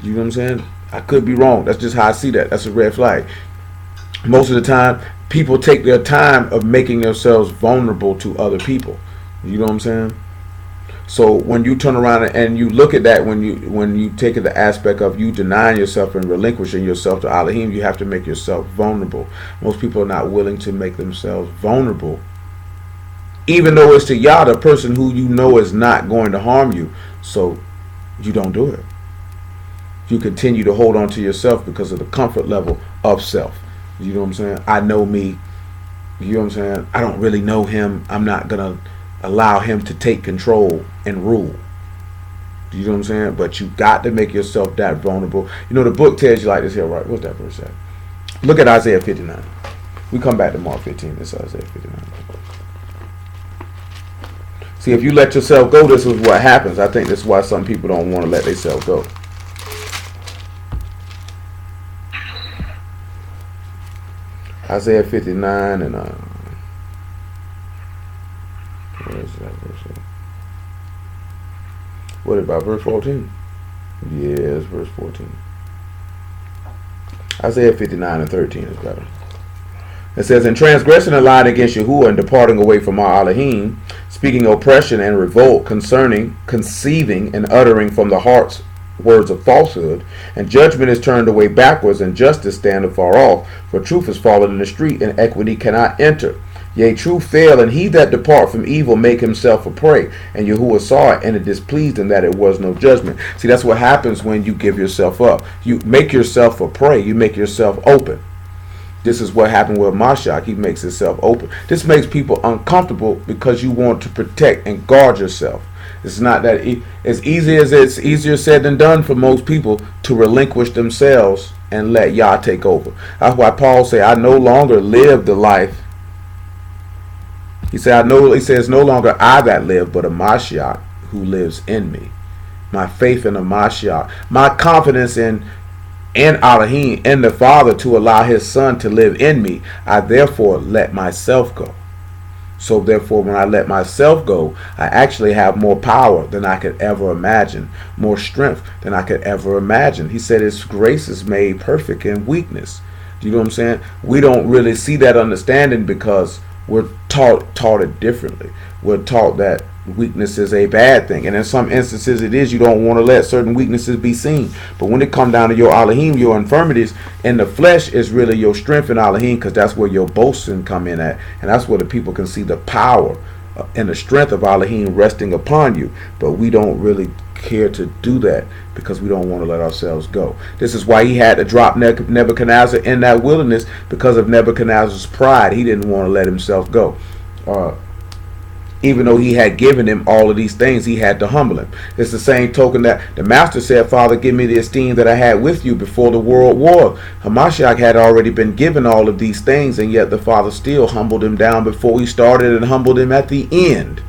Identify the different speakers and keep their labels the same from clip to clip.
Speaker 1: You know what I'm saying? I could be wrong. That's just how I see that. That's a red flag. Most of the time, people take their time of making themselves vulnerable to other people. You know what I'm saying? So when you turn around and you look at that, when you take it the aspect of you denying yourself and relinquishing yourself to Elohim, you have to make yourself vulnerable. Most people are not willing to make themselves vulnerable, even though it's to Yah, the person who you know is not going to harm you. So you don't do it. You continue to hold on to yourself because of the comfort level of self. You know what I'm saying? I know me. You know what I'm saying? I don't really know him. I'm not going to allow him to take control and rule. You know what I'm saying? But you got to make yourself that vulnerable. You know, the book tells you like this here, right? What's that verse at? Look at Isaiah 59. We come back to Mark 15. This is Isaiah 59. See, if you let yourself go, this is what happens. I think this is why some people don't want to let themselves go. Isaiah 59 and where is that verse? What about verse 14? Yes, verse 14. Isaiah 59 and 13 is better. It says, in transgression and lying against Yahuwah and departing away from our Elohim, speaking oppression and revolt concerning, conceiving and uttering from the heart's words of falsehood, and judgment is turned away backwards, and justice stand afar off, for truth is fallen in the street, and equity cannot enter. Yea, truth fail, and he that depart from evil make himself a prey. And Yahuwah saw it, and it displeased him that it was no judgment. See, that's what happens when you give yourself up. You make yourself a prey. You make yourself open. This is what happened with Mashiach. He makes himself open. This makes people uncomfortable because you want to protect and guard yourself. It's not that as easy as it's easier said than done for most people to relinquish themselves and let Yah take over. That's why Paul say, I no longer live the life. He said, he says, no longer I that live, but a Mashiach who lives in me. My faith in a Mashiach. My confidence in Elohim, in the Father, to allow his Son to live in me. I therefore let myself go. So therefore, when I let myself go, I actually have more power than I could ever imagine, more strength than I could ever imagine. He said his grace is made perfect in weakness. Do you know what I'm saying? We don't really see that understanding because we're taught it differently. We're taught that weakness is a bad thing, and in some instances it is. You don't want to let certain weaknesses be seen, but when it comes down to your Elohim, your infirmities in the flesh is really your strength in Elohim, because that's where your boasting come in at, and that's where the people can see the power and the strength of Elohim resting upon you. But we don't really care to do that because we don't want to let ourselves go. This is why he had to drop Nebuchadnezzar in that wilderness, because of Nebuchadnezzar's pride. He didn't want to let himself go. Even though he had given him all of these things, he had to humble him. It's the same token that the master said, Father, give me the esteem that I had with you before the world was. Hamashiach had already been given all of these things, and yet the Father still humbled him down before he started and humbled him at the end,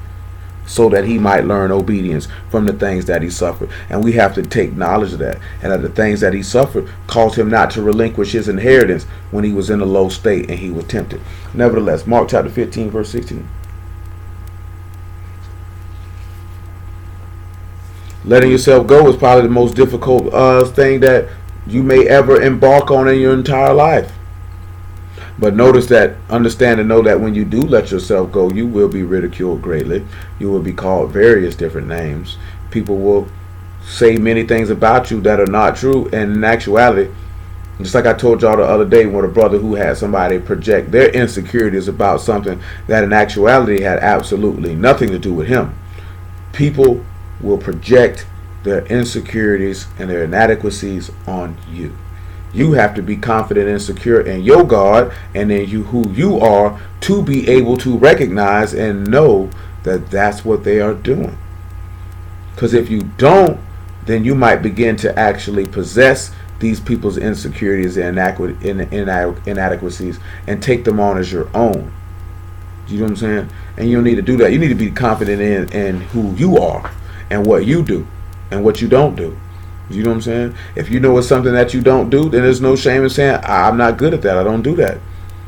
Speaker 1: so that he might learn obedience from the things that he suffered. And we have to take knowledge of that, and that the things that he suffered caused him not to relinquish his inheritance when he was in a low state and he was tempted. Nevertheless, Mark chapter 15, verse 16. Letting yourself go is probably the most difficult thing that you may ever embark on in your entire life. But notice that, understand and know that when you do let yourself go, you will be ridiculed greatly. You will be called various different names. People will say many things about you that are not true. And in actuality, just like I told y'all the other day, when a brother who had somebody project their insecurities about something that in actuality had absolutely nothing to do with him. People will project their insecurities and their inadequacies on you. You have to be confident and secure in your God and in you, who you are, to be able to recognize and know that that's what they are doing. Because if you don't, then you might begin to actually possess these people's insecurities and inadequacies and take them on as your own. You know what I'm saying? And you don't need to do that. You need to be confident in who you are and what you do and what you don't do. You know what I'm saying? If you know it's something that you don't do, then there's no shame in saying, I'm not good at that. I don't do that.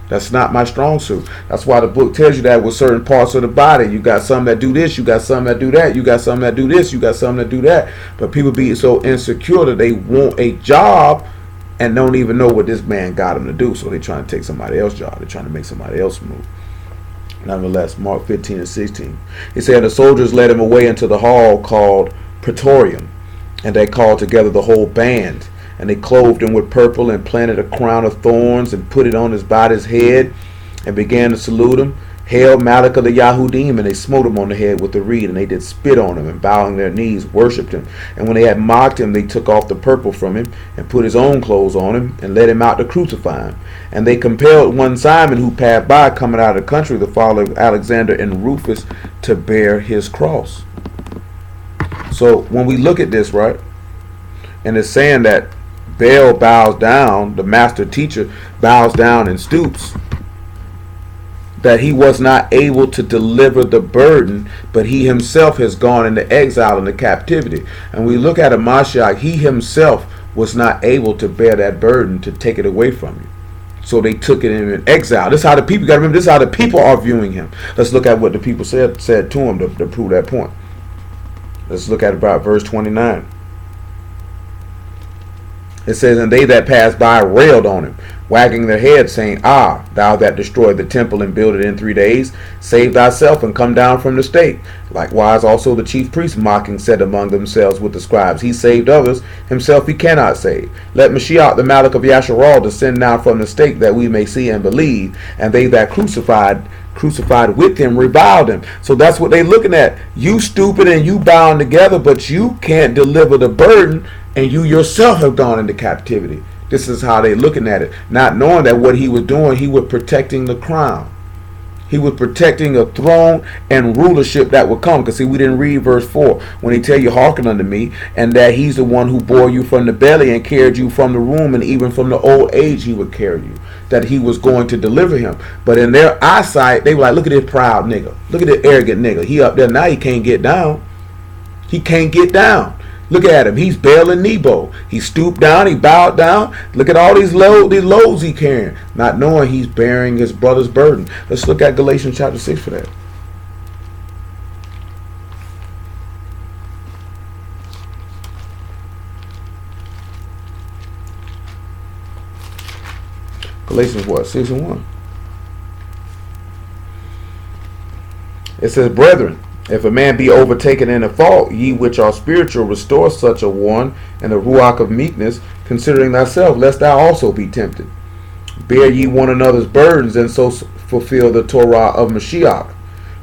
Speaker 1: That's not my strong suit. That's why the book tells you that with certain parts of the body, you got some that do this, you got some that do that, you got some that do this, you got some that do that. But people be so insecure that they want a job and don't even know what this man got them to do. So they're trying to take somebody else's job. They're trying to make somebody else move. Nonetheless, Mark 15 and 16. He said, the soldiers led him away into the hall called Praetorium, and they called together the whole band. And they clothed him with purple and planted a crown of thorns and put it on his body's head and began to salute him. Hail Malach of the Yahudim, and they smote him on the head with the reed, and they did spit on him, and bowing their knees worshipped him. And when they had mocked him, they took off the purple from him and put his own clothes on him and led him out to crucify him. And they compelled one Simon, who passed by coming out of the country, the father of Alexander and Rufus, to bear his cross. So when we look at this, right, and it's saying that Baal bows down, the master teacher bows down and stoops, that he was not able to deliver the burden, but he himself has gone into exile, into captivity. And we look at a Mashiach, he himself was not able to bear that burden, to take it away from you. So they took it in exile. This is how the people, you gotta remember, this is how the people are viewing him. Let's look at what the people said to him to prove that point. Let's look at about verse 29. It says, and they that passed by railed on him, wagging their heads, saying, Ah, thou that destroyed the temple and built it in 3 days, save thyself and come down from the state. Likewise also the chief priests mocking said among themselves with the scribes, He saved others, himself he cannot save. Let Mashiach the Malach of Yasharal descend down from the stake, that we may see and believe. And they that crucified with him reviled him. So that's what they looking at. You stupid and you bound together, but you can't deliver the burden, and you yourself have gone into captivity. This is how they looking at it, not knowing that what he was doing, he was protecting the crown. He was protecting a throne and rulership that would come. Because see, we didn't read verse 4 when he tell you, hearken unto me, and that he's the one who bore you from the belly and carried you from the womb, and even from the old age he would carry you. That he was going to deliver him. But in their eyesight, they were like, look at this proud nigga. Look at this arrogant nigga. He up there now, he can't get down. He can't get down. Look at him. He's Baal and Nebo. He stooped down. He bowed down. Look at all these loads he carrying, not knowing he's bearing his brother's burden. Let's look at Galatians chapter 6 for that. Galatians what? 6 and 1. It says, brethren, if a man be overtaken in a fault, ye which are spiritual, restore such a one in the ruach of meekness, considering thyself, lest thou also be tempted. Bear ye one another's burdens, and so fulfill the Torah of Mashiach.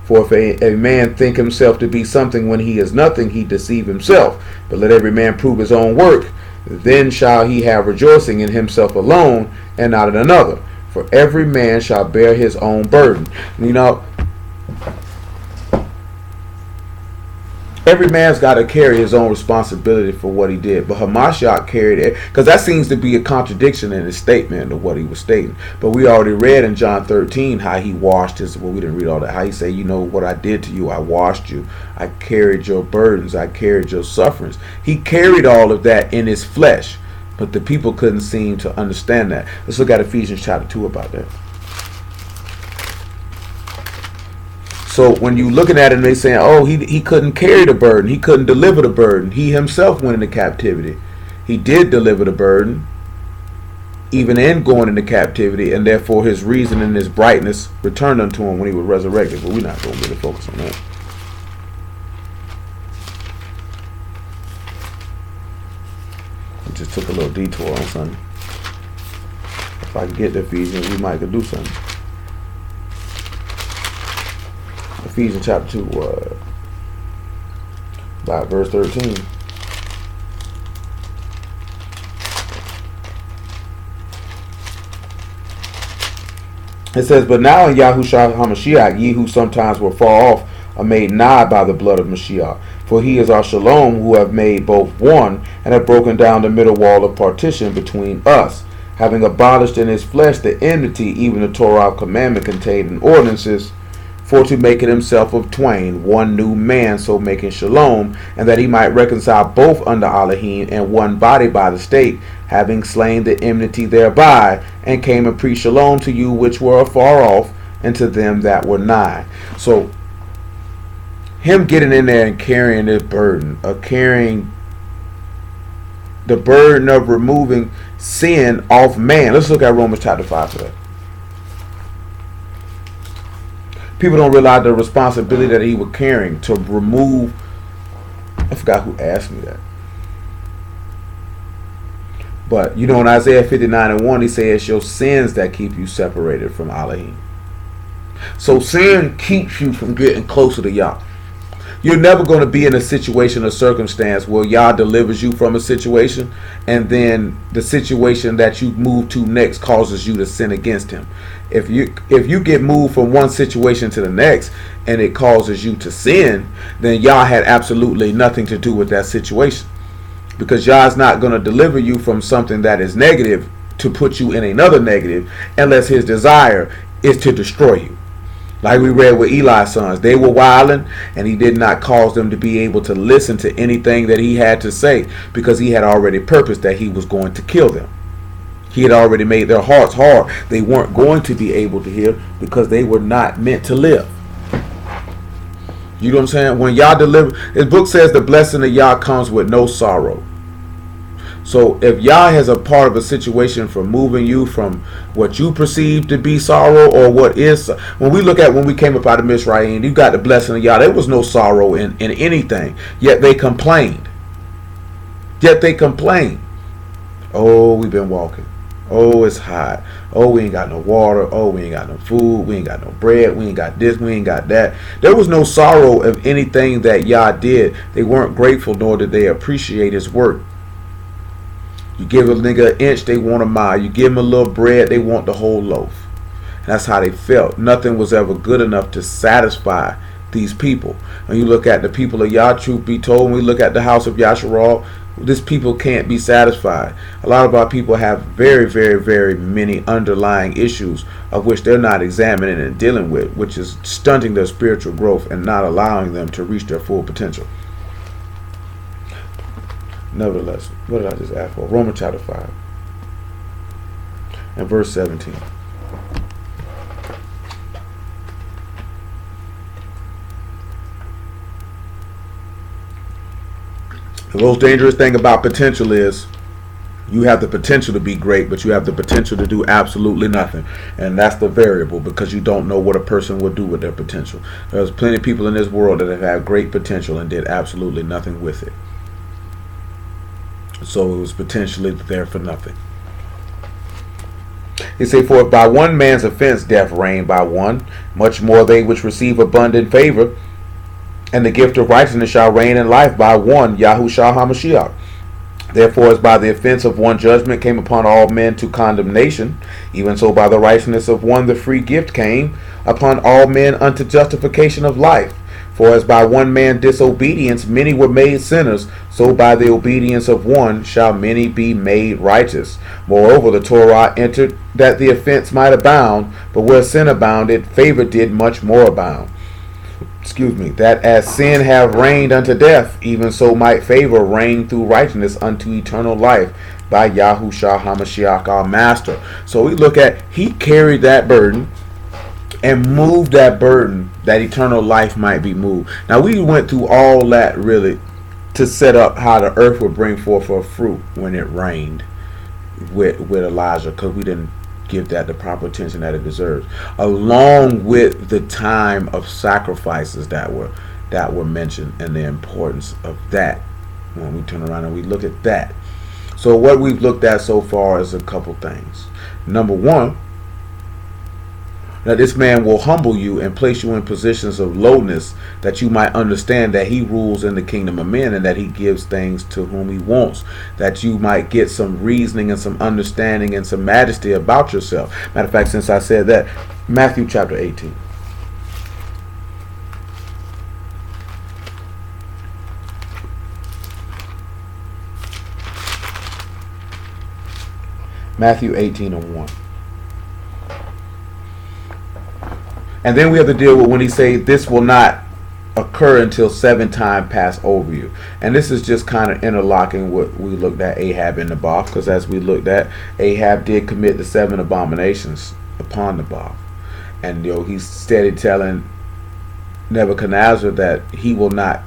Speaker 1: For if a man think himself to be something when he is nothing, he deceive himself. But let every man prove his own work, then shall he have rejoicing in himself alone, and not in another. For every man shall bear his own burden. You know, every man's got to carry his own responsibility for what he did. But Hamashiach carried it, because that seems to be a contradiction in his statement of what he was stating. But we already read in John 13 how he washed his, well, we didn't read all that, how he said, you know what I did to you, I washed you, I carried your burdens, I carried your sufferings. He carried all of that in his flesh, but the people couldn't seem to understand that. Let's look at Ephesians chapter 2 about that. So when you looking at it and they saying, oh, he couldn't carry the burden, he couldn't deliver the burden, he himself went into captivity. He did deliver the burden, even in going into captivity, and therefore his reason and his brightness returned unto him when he was resurrected. But we're not going to really focus on that. We just took a little detour on something. If I could get to Ephesians, we might could do something. Ephesians chapter 2, about verse 13. It says, but now in Yahushua HaMashiach, ye who sometimes were far off are made nigh by the blood of Mashiach. For he is our shalom, who have made both one, and have broken down the middle wall of partition between us, having abolished in his flesh the enmity, even the Torah commandment contained in ordinances, for to make it himself of twain one new man, so making shalom, and that he might reconcile both under Elohim and one body by the state, having slain the enmity thereby, and came and preached shalom to you which were afar off, and to them that were nigh. So him getting in there and carrying this burden of carrying the burden of removing sin off man. Let's look at Romans chapter 5 for that. People don't realize the responsibility that he was carrying to remove. I forgot who asked me that. But you know, in Isaiah 59:1, he says it's your sins that keep you separated from Elohim. So sin keeps you from getting closer to Yah. You're never going to be in a situation or circumstance where Yah delivers you from a situation and then the situation that you move to next causes you to sin against him. If you get moved from one situation to the next and it causes you to sin, then Yah had absolutely nothing to do with that situation. Because Yah is not going to deliver you from something that is negative to put you in another negative unless his desire is to destroy you. Like we read with Eli's sons, they were wilding, and he did not cause them to be able to listen to anything that he had to say, because he had already purposed that he was going to kill them. He had already made their hearts hard. They weren't going to be able to hear because they were not meant to live. You know what I'm saying? When Yah deliver, his book says the blessing of Yah comes with no sorrow. So if Yah has a part of a situation for moving you from what you perceive to be sorrow or what is, when we came up out of Mizraim, you got the blessing of Yah. There was no sorrow in anything. Yet they complained. Oh, we've been walking. Oh, it's hot. Oh, we ain't got no water. Oh, we ain't got no food. We ain't got no bread. We ain't got this. We ain't got that. There was no sorrow of anything that Yah did. They weren't grateful, nor did they appreciate his work. You give a nigga an inch, they want a mile. You give him a little bread, they want the whole loaf. And that's how they felt. Nothing was ever good enough to satisfy these people. When you look at the people of Yah, truth be told, when we look at the house of Yasharal, this people can't be satisfied. A lot of our people have very, very, very many underlying issues of which they're not examining and dealing with, which is stunting their spiritual growth and not allowing them to reach their full potential. Nevertheless, what did I just ask for? Romans chapter 5 and verse 17. The most dangerous thing about potential is you have the potential to be great, but you have the potential to do absolutely nothing. And that's the variable, because you don't know what a person will do with their potential. There's plenty of people in this world that have had great potential and did absolutely nothing with it. So it was potentially there for nothing. He said, for if by one man's offense death reigned by one, much more they which receive abundant favor and the gift of righteousness shall reign in life by one, Yahushua HaMashiach. Therefore, as by the offense of one judgment came upon all men to condemnation, even so by the righteousness of one the free gift came upon all men unto justification of life. For as by one man disobedience many were made sinners, so by the obedience of one shall many be made righteous. Moreover, the Torah entered that the offense might abound, but where sin abounded, favor did much more abound. That as sin have reigned unto death, even so might favor reign through righteousness unto eternal life by Yahushua HaMashiach our Master. So we look at, he carried that burden and moved that burden that eternal life might be moved. Now we went through all that really to set up how the earth would bring forth her fruit when it rained with Elijah, because we didn't give that the proper attention that it deserves, along with the time of sacrifices that were mentioned and the importance of that when we turn around and we look at that. So what we've looked at so far is a couple things. Number one, that this man will humble you and place you in positions of lowness, that you might understand that he rules in the kingdom of men and that he gives things to whom he wants, that you might get some reasoning and some understanding and some majesty about yourself. Matter of fact, since I said that, Matthew chapter 18. Matthew 18:1. And then we have to deal with when he say this will not occur until 7 times pass over you. And this is just kind of interlocking what we looked at Ahab in Naboth, because as we looked at, Ahab did commit the 7 abominations upon Naboth. And he's steady telling Nebuchadnezzar that he will not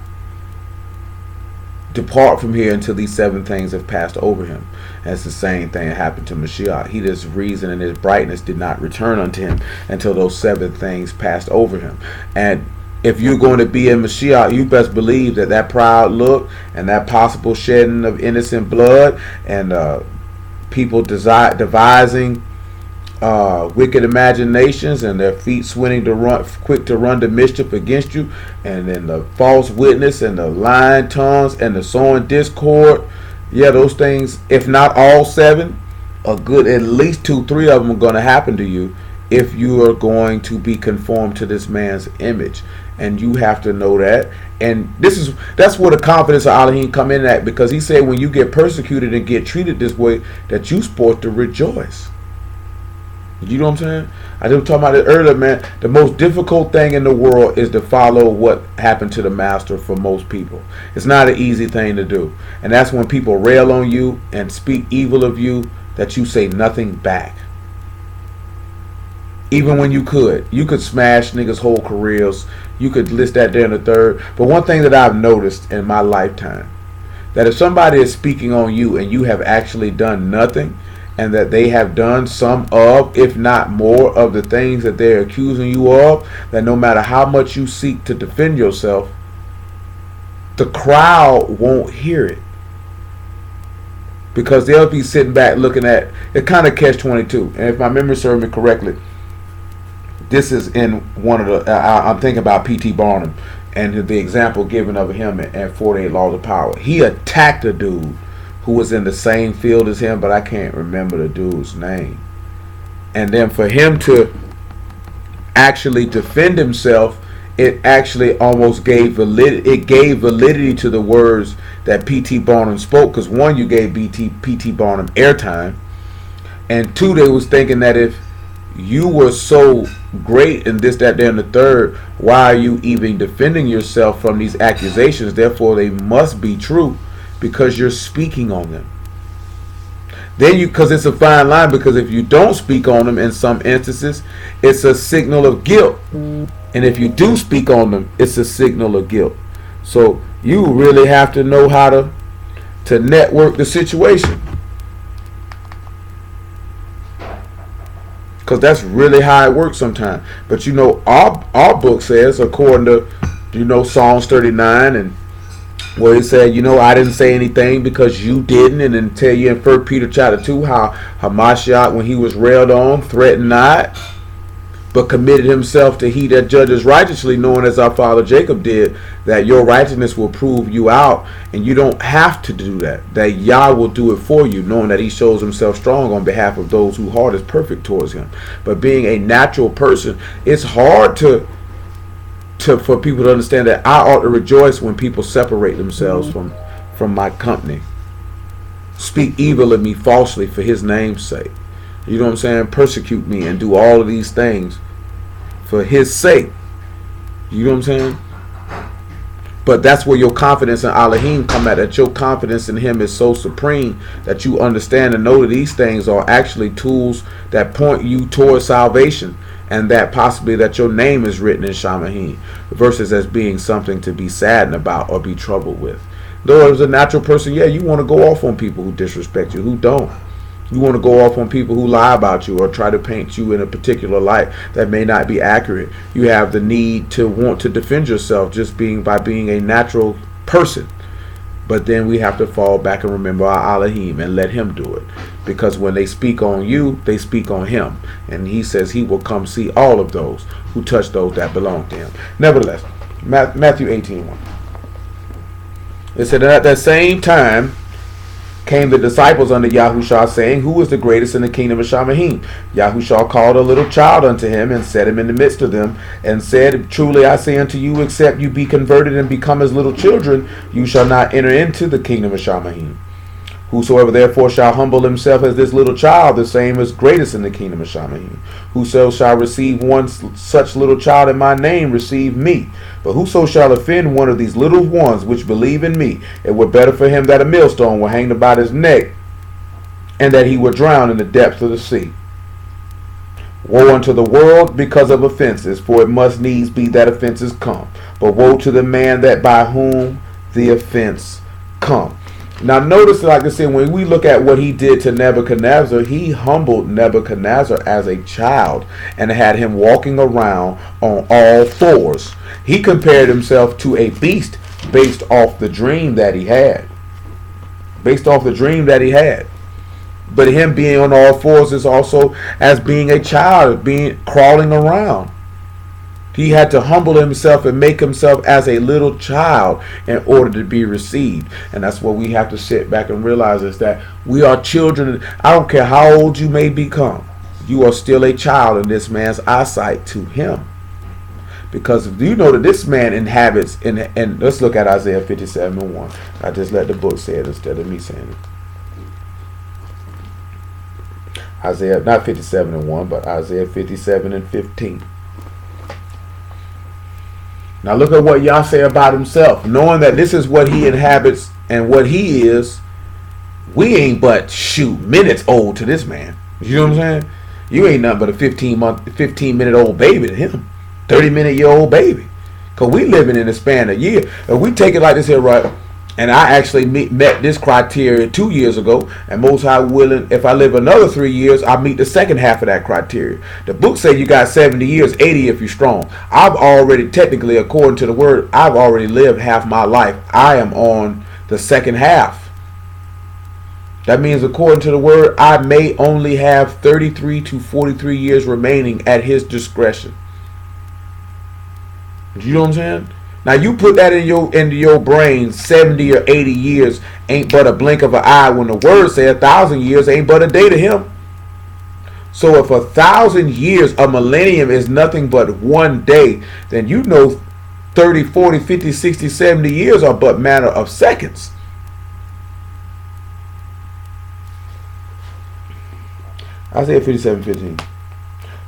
Speaker 1: depart from here until these 7 things have passed over him. And it's the same thing that happened to Mashiach. His reason and his brightness did not return unto him until those 7 things passed over him. And if you're going to be in Mashiach, you best believe that proud look and that possible shedding of innocent blood and people devising wicked imaginations and their feet swinging to run, quick to run to mischief against you, and then the false witness and the lying tongues and the sowing discord. Yeah, those things, if not all 7, a good at least 2, 3 of them are going to happen to you if you are going to be conformed to this man's image. And you have to know that. And that's where the confidence of Elohim come in at, because he said when you get persecuted and get treated this way, that you supposed to rejoice. You know what I'm saying? I was talking about it earlier, man. The most difficult thing in the world is to follow what happened to the master for most people. It's not an easy thing to do. And that's when people rail on you and speak evil of you, that you say nothing back. Even when you could smash niggas' whole careers. You could list that there in the third. But one thing that I've noticed in my lifetime, that if somebody is speaking on you and you have actually done nothing, and that they have done some of, if not more, of the things that they're accusing you of, that no matter how much you seek to defend yourself, the crowd won't hear it. Because they'll be sitting back looking at it, kind of catch-22. And if my memory serves me correctly, this is in one of the, I'm thinking about P.T. Barnum and the example given of him at 48 Laws of Power. He attacked a dude who was in the same field as him, but I can't remember the dude's name. And then for him to actually defend himself, it actually almost gave validity to the words that P.T. Barnum spoke. Because one, you gave P.T. Barnum airtime, and 2, they was thinking that if you were so great and this, that, there, and the third, why are you even defending yourself from these accusations? Therefore, they must be true, because you're speaking on them. Then because it's a fine line, because if you don't speak on them in some instances, it's a signal of guilt. And if you do speak on them, it's a signal of guilt. So you really have to know how to network the situation. Because that's really how it works sometimes. But our book says, according to Psalms 39, and where he said, I didn't say anything because you didn't, and then tell you in 1 Peter chapter 2 how Hamashiach, when he was railed on, threatened not, but committed himself to he that judges righteously, knowing as our father Jacob did, that your righteousness will prove you out, and you don't have to do that Yah will do it for you, knowing that he shows himself strong on behalf of those whose heart is perfect towards him. But being a natural person, it's hard for people to understand that I ought to rejoice when people separate themselves from my company, speak evil of me falsely for his name's sake. You know what I'm saying? Persecute me and do all of these things for his sake. You know what I'm saying? But that's where your confidence in Elohim come at. That your confidence in him is so supreme that you understand and know that these things are actually tools that point you towards salvation. And that possibly that your name is written in Shamahim, versus as being something to be saddened about or be troubled with. Though as a natural person, yeah, you want to go off on people who disrespect you, who don't. You want to go off on people who lie about you or try to paint you in a particular light that may not be accurate. You have the need to want to defend yourself by being a natural person. But then we have to fall back and remember our Elohim and let him do it. Because when they speak on you, they speak on him. And he says he will come see all of those who touch those that belong to him. Nevertheless, Matthew 18:1. It said, at that same time came the disciples unto Yahushua, saying, who is the greatest in the kingdom of Shamahim? Yahushua called a little child unto him, and set him in the midst of them, and said, truly I say unto you, except you be converted and become as little children, you shall not enter into the kingdom of Shamahim. Whosoever therefore shall humble himself as this little child, the same is greatest in the kingdom of Shamahim. Whoso shall receive one such little child in my name, receive me. But whoso shall offend one of these little ones which believe in me, it were better for him that a millstone were hanged about his neck, and that he were drowned in the depths of the sea. Woe unto the world because of offenses, for it must needs be that offenses come. But woe to the man that by whom the offense come. Now notice, like I said, when we look at what he did to Nebuchadnezzar, he humbled Nebuchadnezzar as a child and had him walking around on all fours. He compared himself to a beast based off the dream that he had. Based off the dream that he had. But him being on all fours is also as being a child, being crawling around. He had to humble himself and make himself as a little child in order to be received. And that's what we have to sit back and realize, is that we are children. I don't care how old you may become. You are still a child in this man's eyesight to him. Because if you know that this man inhabits, and let's look at Isaiah 57:1. I just let the book say it instead of me saying it. Isaiah, not 57:1, but Isaiah 57:15. Now look at what Yah say about himself. Knowing that this is what he inhabits and what he is, we ain't but minutes old to this man. You know what I'm saying? You ain't nothing but a 15-minute old baby to him. 30-minute-year-old baby. Because we living in a span of year. If we take it like this here, right? And I actually met this criteria 2 years ago. And Most High willing, if I live another 3 years, I'll meet the second half of that criteria. The book say you got 70 years, 80 if you're strong. I've already, technically, according to the word, I've already lived half my life. I am on the second half. That means, according to the word, I may only have 33 to 43 years remaining at his discretion. You know what I'm saying? Now you put that into your brain. 70 or 80 years ain't but a blink of an eye, when the word says 1,000 years ain't but a day to him. So if 1,000 years, a millennium, is nothing but one day, then you know 30, 40, 50, 60, 70 years are but matter of seconds. Isaiah 57:15.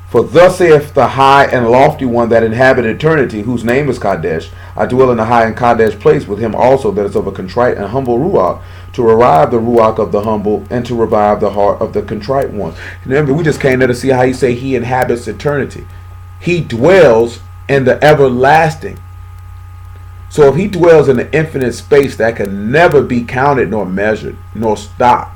Speaker 1: For thus saith the high and lofty one that inhabiteth eternity, whose name is Kadesh. I dwell in the high and Kadesh place with him also that is of a contrite and humble ruach, to revive the ruach of the humble, and to revive the heart of the contrite one. Remember, we just came there to see how he say he inhabits eternity. He dwells in the everlasting. So if he dwells in the infinite space that can never be counted nor measured nor stopped,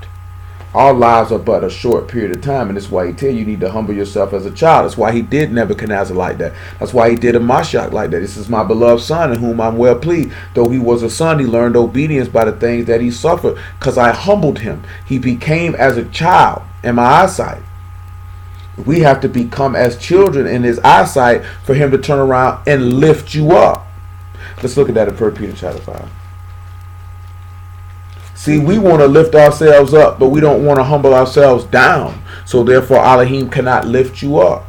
Speaker 1: our lives are but a short period of time, and that's why he tell you need to humble yourself as a child. That's why he did Nebuchadnezzar like that. That's why he did a Mashiach like that. This is my beloved son in whom I'm well pleased. Though he was a son, he learned obedience by the things that he suffered, because I humbled him. He became as a child in my eyesight. We have to become as children in his eyesight for him to turn around and lift you up. Let's look at that in 1 Peter chapter 5. See, we want to lift ourselves up, but we don't want to humble ourselves down. So therefore, Elohim cannot lift you up.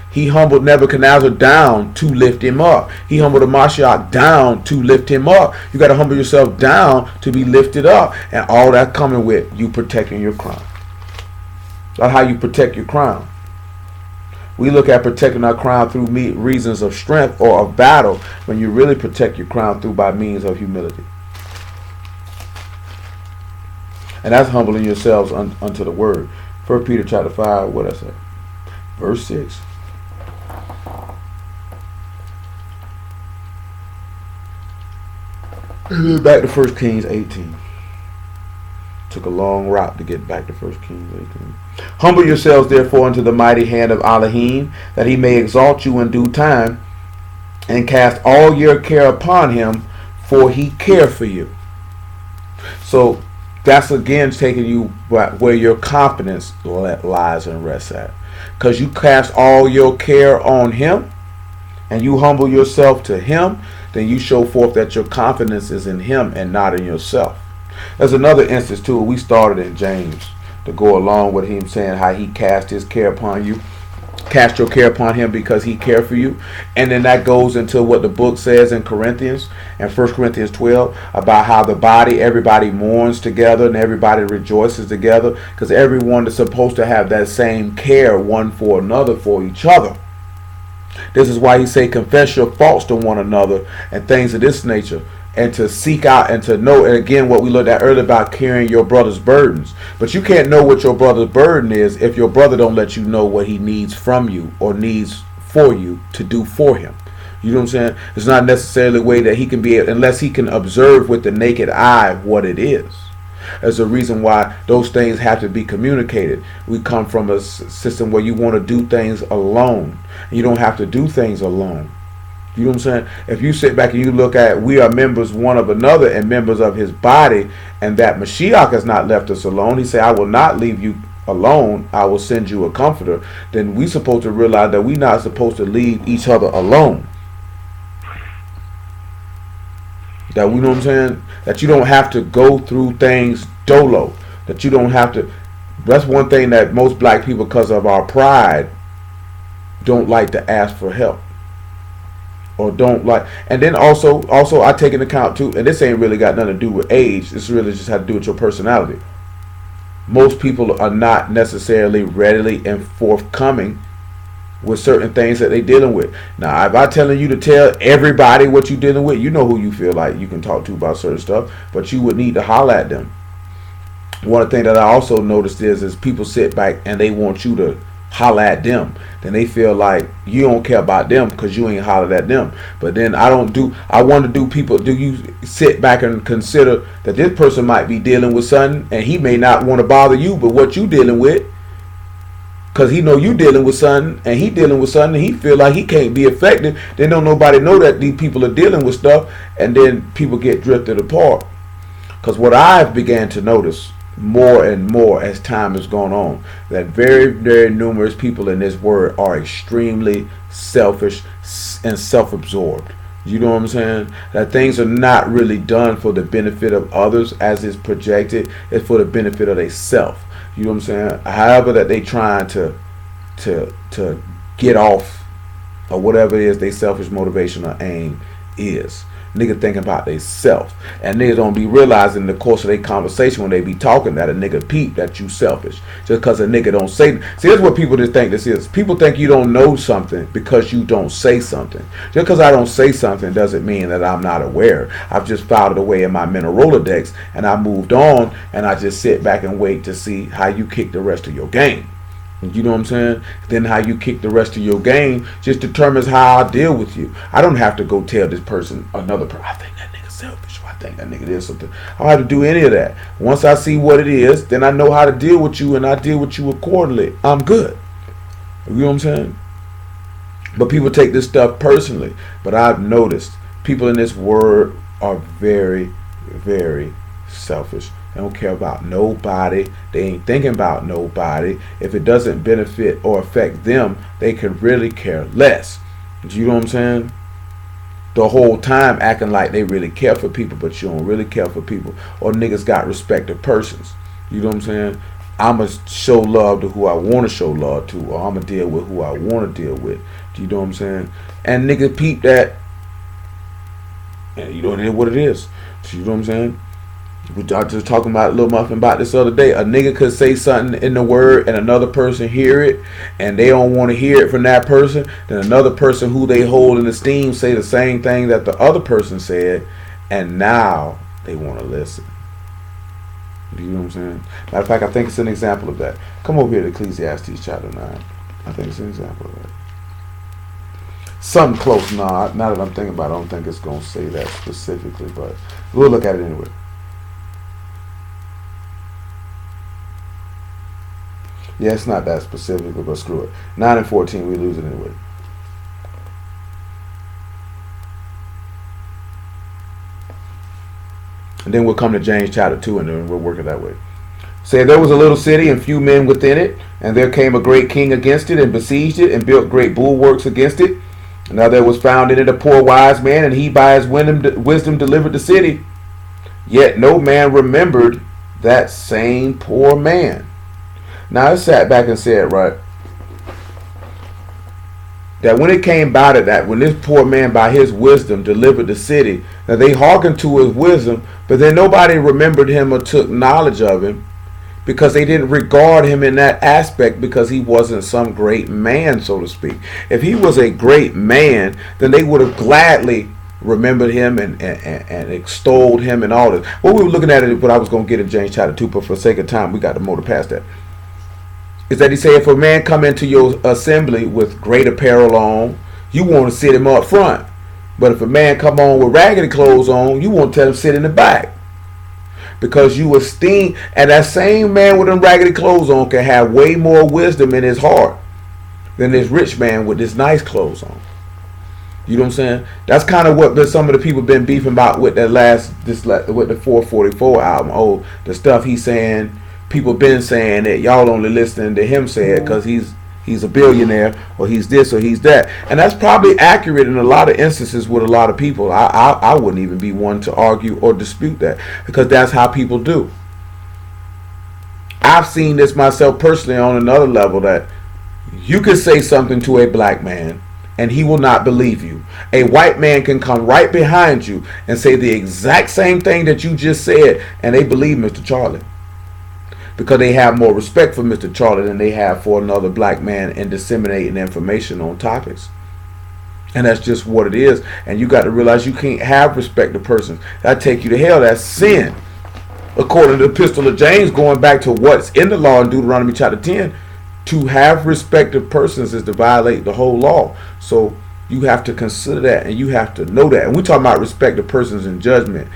Speaker 1: He humbled Nebuchadnezzar down to lift him up. He humbled the Mashiach down to lift him up. You got to humble yourself down to be lifted up. And all that coming with you protecting your crown. That's how you protect your crown. We look at protecting our crown through reasons of strength or of battle, when you really protect your crown through by means of humility. And that's humbling yourselves unto the word. 1 Peter chapter 5, what I say? Verse 6. And then back to 1 Kings 18. Took a long route to get back to 1 Kings 18. Humble yourselves therefore unto the mighty hand of Elohim, that he may exalt you in due time, and cast all your care upon him, for he care for you. So that's again taking you where your confidence lies and rests at. Because you cast all your care on him and you humble yourself to him, then you show forth that your confidence is in him and not in yourself. There's another instance too. We started in James to go along with him saying how he cast his care upon you. Cast your care upon him because he cared for you. And then that goes into what the book says in Corinthians and 1 Corinthians 12 about how the body, everybody mourns together and everybody rejoices together, because everyone is supposed to have that same care one for another, for each other. This is why he say confess your faults to one another and things of this nature, and to seek out and to know. And again, what we looked at earlier about carrying your brother's burdens. But you can't know what your brother's burden is if your brother don't let you know what he needs from you or needs for you to do for him. You know what I'm saying? It's not necessarily a way that he can be, unless he can observe with the naked eye what it is. There's a reason why those things have to be communicated. We come from a system where you want to do things alone. You don't have to do things alone. You know what I'm saying? If you sit back and you look at, we are members one of another and members of his body, and that Mashiach has not left us alone. He said, I will not leave you alone. I will send you a comforter. Then we supposed to realize that we're not supposed to leave each other alone. That, we know what I'm saying? That you don't have to go through things dolo. That you don't have to. That's one thing that most black people, because of our pride, don't like to ask for help. Or don't like. And then also I take into account too, and this ain't really got nothing to do with age. This really just has to do with your personality. Most people are not necessarily readily and forthcoming with certain things that they're dealing with. Now, if I'm telling you to tell everybody what you're dealing with, you know who you feel like you can talk to about certain stuff, but you would need to holler at them. One thing that I also noticed is people sit back and they want you to holler at them. Then they feel like you don't care about them because you ain't hollered at them. But then I want to do people, do you sit back and consider that this person might be dealing with something and he may not want to bother you, but what you dealing with, because he know you dealing with something and he dealing with something and he feel like he can't be effective. Then don't nobody know that these people are dealing with stuff, and then people get drifted apart. Because what I've began to notice more and more as time has gone on, that very, very numerous people in this world are extremely selfish and self-absorbed. You know what I'm saying? That things are not really done for the benefit of others as is projected. It's for the benefit of themselves. You know what I'm saying? However that they trying to get off or whatever it is their selfish motivation or aim is. Nigga thinking about they self, and niggas don't be realizing in the course of their conversation when they be talking that a nigga peep that you selfish just because a nigga don't say. See, that's what people just think this is. People think you don't know something because you don't say something. Just because I don't say something doesn't mean that I'm not aware. I've just filed it away in my mental Rolodex and I moved on, and I just sit back and wait to see how you kick the rest of your game. You know what I'm saying? Then how you kick the rest of your game just determines how I deal with you. I don't have to go tell this person, another person, I think that nigga selfish, or I think that nigga did something. I don't have to do any of that. Once I see what it is, then I know how to deal with you, and I deal with you accordingly. I'm good. You know what I'm saying? But people take this stuff personally. But I've noticed people in this world are very, very selfish. They don't care about nobody. They ain't thinking about nobody. If it doesn't benefit or affect them, they could really care less. You know what I'm saying? The whole time acting like they really care for people, but you don't really care for people. Or niggas got respect to persons. You know what I'm saying? I'ma show love to who I want to show love to, or I'ma deal with who I want to deal with. Do you know what I'm saying? And niggas peep that, and you know it is what it is. So you know what I'm saying? We were just talking about Lil Muffin about this other day. A nigga could say something in the word and another person hear it and they don't want to hear it from that person. Then another person who they hold in esteem say the same thing that the other person said, and now they want to listen. Do you know what I'm saying? Matter of fact, I think it's an example of that. Come over here to Ecclesiastes chapter 9. I think it's an example of that. Something close. Now that I'm thinking about it, I don't think it's going to say that specifically, but we'll look at it anyway. Yeah, it's not that specific, but screw it. 9 and 14, we lose it anyway. And then we'll come to James chapter 2, and then we'll work it that way. Say, there was a little city and few men within it, and there came a great king against it, and besieged it, and built great bulwarks against it. And now there was found in it a poor wise man, and he by his wisdom delivered the city. Yet no man remembered that same poor man. Now I sat back and said, right, that when it came about it, that when this poor man by his wisdom delivered the city, that they hearkened to his wisdom, but then nobody remembered him or took knowledge of him, because they didn't regard him in that aspect, because he wasn't some great man, so to speak. If he was a great man, then they would have gladly remembered him and extolled him and all this. What we were looking at, what I was going to get in James chapter 2, but for the sake of time, we got to motor past that. Is that he said, if a man come into your assembly with great apparel on, you want to sit him up front. But if a man come on with raggedy clothes on, you want to tell him sit in the back. Because you esteem, and that same man with them raggedy clothes on can have way more wisdom in his heart than this rich man with this nice clothes on. You know what I'm saying? That's kind of what some of the people been beefing about with that with the 444 album. Oh, the stuff he's saying. People been saying that y'all only listening to him say it because he's a billionaire, or he's this or he's that, and that's probably accurate in a lot of instances with a lot of people. I wouldn't even be one to argue or dispute that, because that's how people do. I've seen this myself personally on another level, that you can say something to a black man and he will not believe you. A white man can come right behind you and say the exact same thing that you just said, and they believe Mr. Charlie. Because they have more respect for Mr. Charlie than they have for another black man in disseminating information on topics. And that's just what it is. And you got to realize you can't have respect to persons. That take you to hell. That's sin. According to the Epistle of James, going back to what's in the law in Deuteronomy chapter 10, to have respect of persons is to violate the whole law. So you have to consider that, and you have to know that. And we're talking about respect of persons in judgment.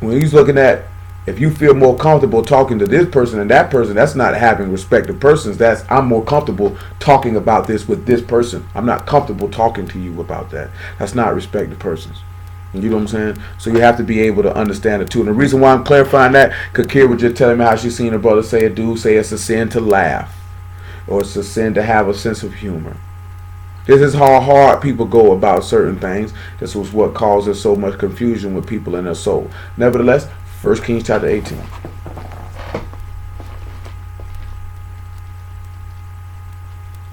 Speaker 1: When he's looking at, if you feel more comfortable talking to this person and that person, that's not having respect of persons. That's, I'm more comfortable talking about this with this person. I'm not comfortable talking to you about that. That's not respect of persons. You know what I'm saying? So you have to be able to understand it too. And the reason why I'm clarifying that, because Kira was just telling me how she seen her brother say a dude say it's a sin to laugh, or it's a sin to have a sense of humor. This is how hard people go about certain things. This was what causes so much confusion with people in their soul. Nevertheless, 1 Kings chapter 18.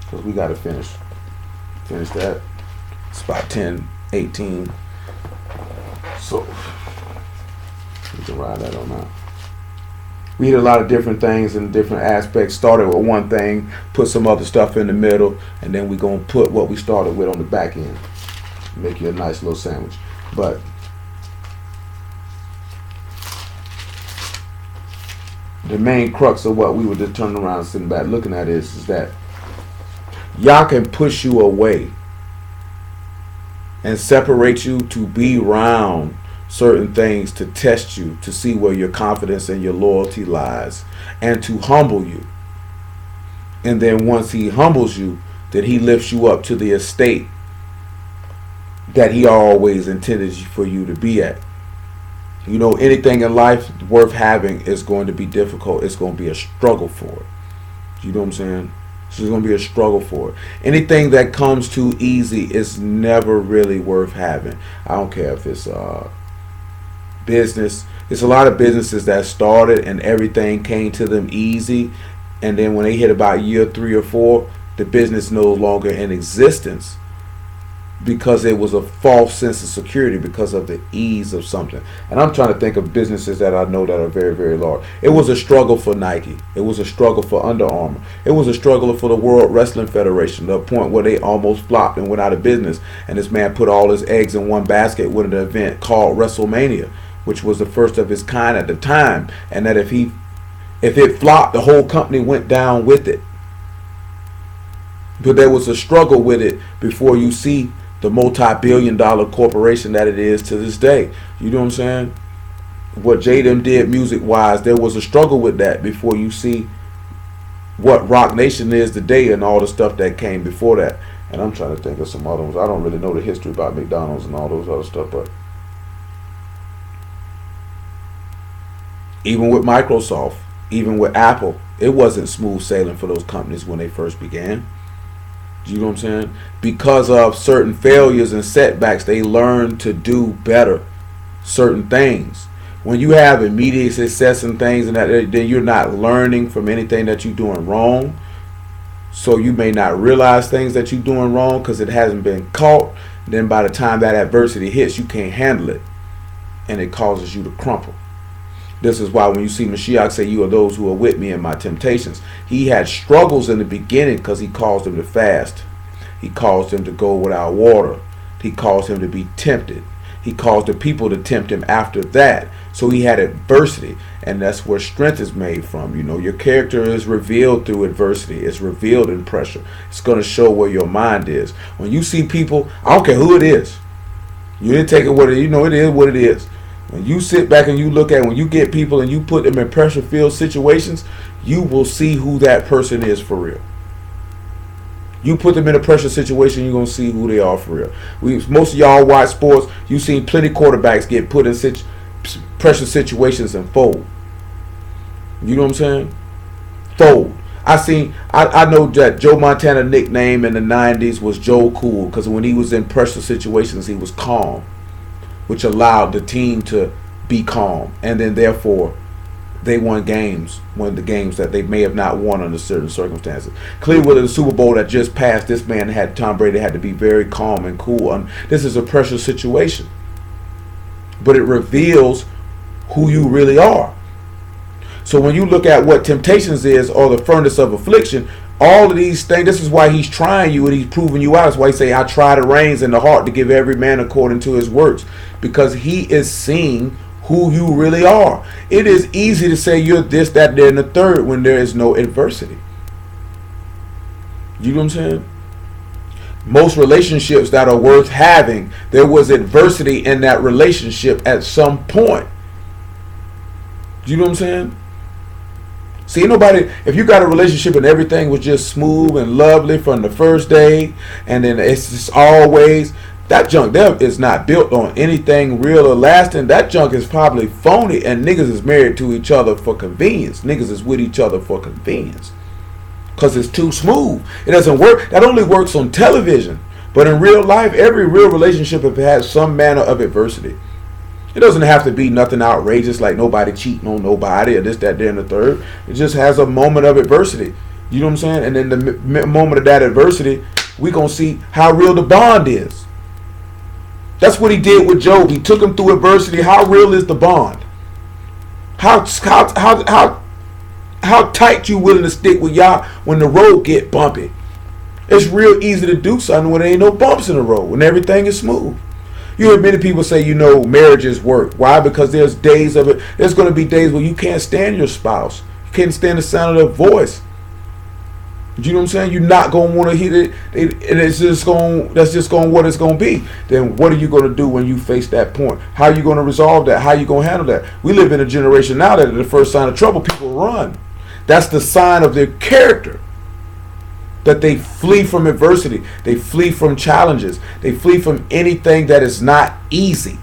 Speaker 1: Because we got to finish that. It's about 10:18. So we can ride that on out. We did a lot of different things in different aspects. Started with one thing, put some other stuff in the middle, and then we're going to put what we started with on the back end. Make you a nice little sandwich. But the main crux of what we were just turning around and sitting back looking at is that Yah can push you away and separate you to be around certain things to test you, to see where your confidence and your loyalty lies, and to humble you. And then once he humbles you, then he lifts you up to the estate that he always intended for you to be at. You know, anything in life worth having is going to be difficult. It's going to be a struggle for it. You know what I'm saying? It's going to be a struggle for it. Anything that comes too easy is never really worth having. I don't care if it's business. It's a lot of businesses that started and everything came to them easy, and then when they hit about year 3 or 4, the business no longer in existence, because it was a false sense of security because of the ease of something. And I'm trying to think of businesses that I know that are very, very large. It was a struggle for Nike. It was a struggle for Under Armour. It was a struggle for the World Wrestling Federation, to the point where they almost flopped and went out of business. And this man put all his eggs in one basket with an event called WrestleMania, which was the first of its kind at the time. And that if it flopped, the whole company went down with it. But there was a struggle with it before you see the multi-billion-dollar corporation that it is to this day. You know what I'm saying? What Jaden did music-wise, there was a struggle with that before you see what Rock Nation is today and all the stuff that came before that. And I'm trying to think of some other ones. I don't really know the history about McDonald's and all those other stuff, but even with Microsoft, even with Apple, it wasn't smooth sailing for those companies when they first began. You know what I'm saying? Because of certain failures and setbacks, they learn to do better certain things. When you have immediate success and things and that, then you're not learning from anything that you're doing wrong. So you may not realize things that you're doing wrong because it hasn't been caught. Then by the time that adversity hits, you can't handle it, and it causes you to crumple. This is why when you see Mashiach say, "You are those who are with me in my temptations," he had struggles in the beginning because he caused them to fast. He caused them to go without water. He caused him to be tempted. He caused the people to tempt him after that. So he had adversity, and that's where strength is made from. You know, your character is revealed through adversity. It's revealed in pressure. It's going to show where your mind is. When you see people, I don't care who it is, you didn't take it what it, you know, it is what it is. When you sit back and you look at, when you get people and you put them in pressure-filled situations, you will see who that person is for real. You put them in a pressure situation, you're going to see who they are for real. Most of y'all watch sports, you've seen plenty quarterbacks get put in pressure situations and fold. You know what I'm saying? Fold. I know that Joe Montana nickname in the 90s was Joe Cool, because when he was in pressure situations, he was calm, which allowed the team to be calm, and then therefore they won the games that they may have not won under certain circumstances. Cleveland in the Super Bowl that just passed, this man Tom Brady had to be very calm and cool. This is a pressure situation, but it reveals who you really are. So when you look at what temptations is, or the furnace of affliction, all of these things, this is why he's trying you and he's proving you out. That's why he say, "I try the reins in the heart to give every man according to his works," because he is seeing who you really are. It is easy to say you're this, that, there, and the third when there is no adversity. You know what I'm saying? Most relationships that are worth having, there was adversity in that relationship at some point. You know what I'm saying? See, nobody, if you got a relationship and everything was just smooth and lovely from the first day, and then it's just always, that junk there is not built on anything real or lasting. That junk is probably phony, and niggas is married to each other for convenience. Niggas is with each other for convenience because it's too smooth. It doesn't work. That only works on television. But in real life, every real relationship has some manner of adversity. It doesn't have to be nothing outrageous like nobody cheating on nobody or this, that, there, and the third. It just has a moment of adversity. You know what I'm saying? And in the moment of that adversity, we're going to see how real the bond is. That's what he did with Job. He took him through adversity. How real is the bond? How tight you willing to stick with Yah when the road get bumpy? It's real easy to do something when there ain't no bumps in the road, when everything is smooth. You hear many people say, you know, marriages work. Why? Because there's days of it. There's going to be days where you can't stand your spouse. You can't stand the sound of their voice. You know what I'm saying? You're not going to want to hear it, and it's just going. That's just going what it's going to be. Then what are you going to do when you face that point? How are you going to resolve that? How are you going to handle that? We live in a generation now that at the first sign of trouble, people run. That's the sign of their character. That they flee from adversity. They flee from challenges. They flee from anything that is not easy.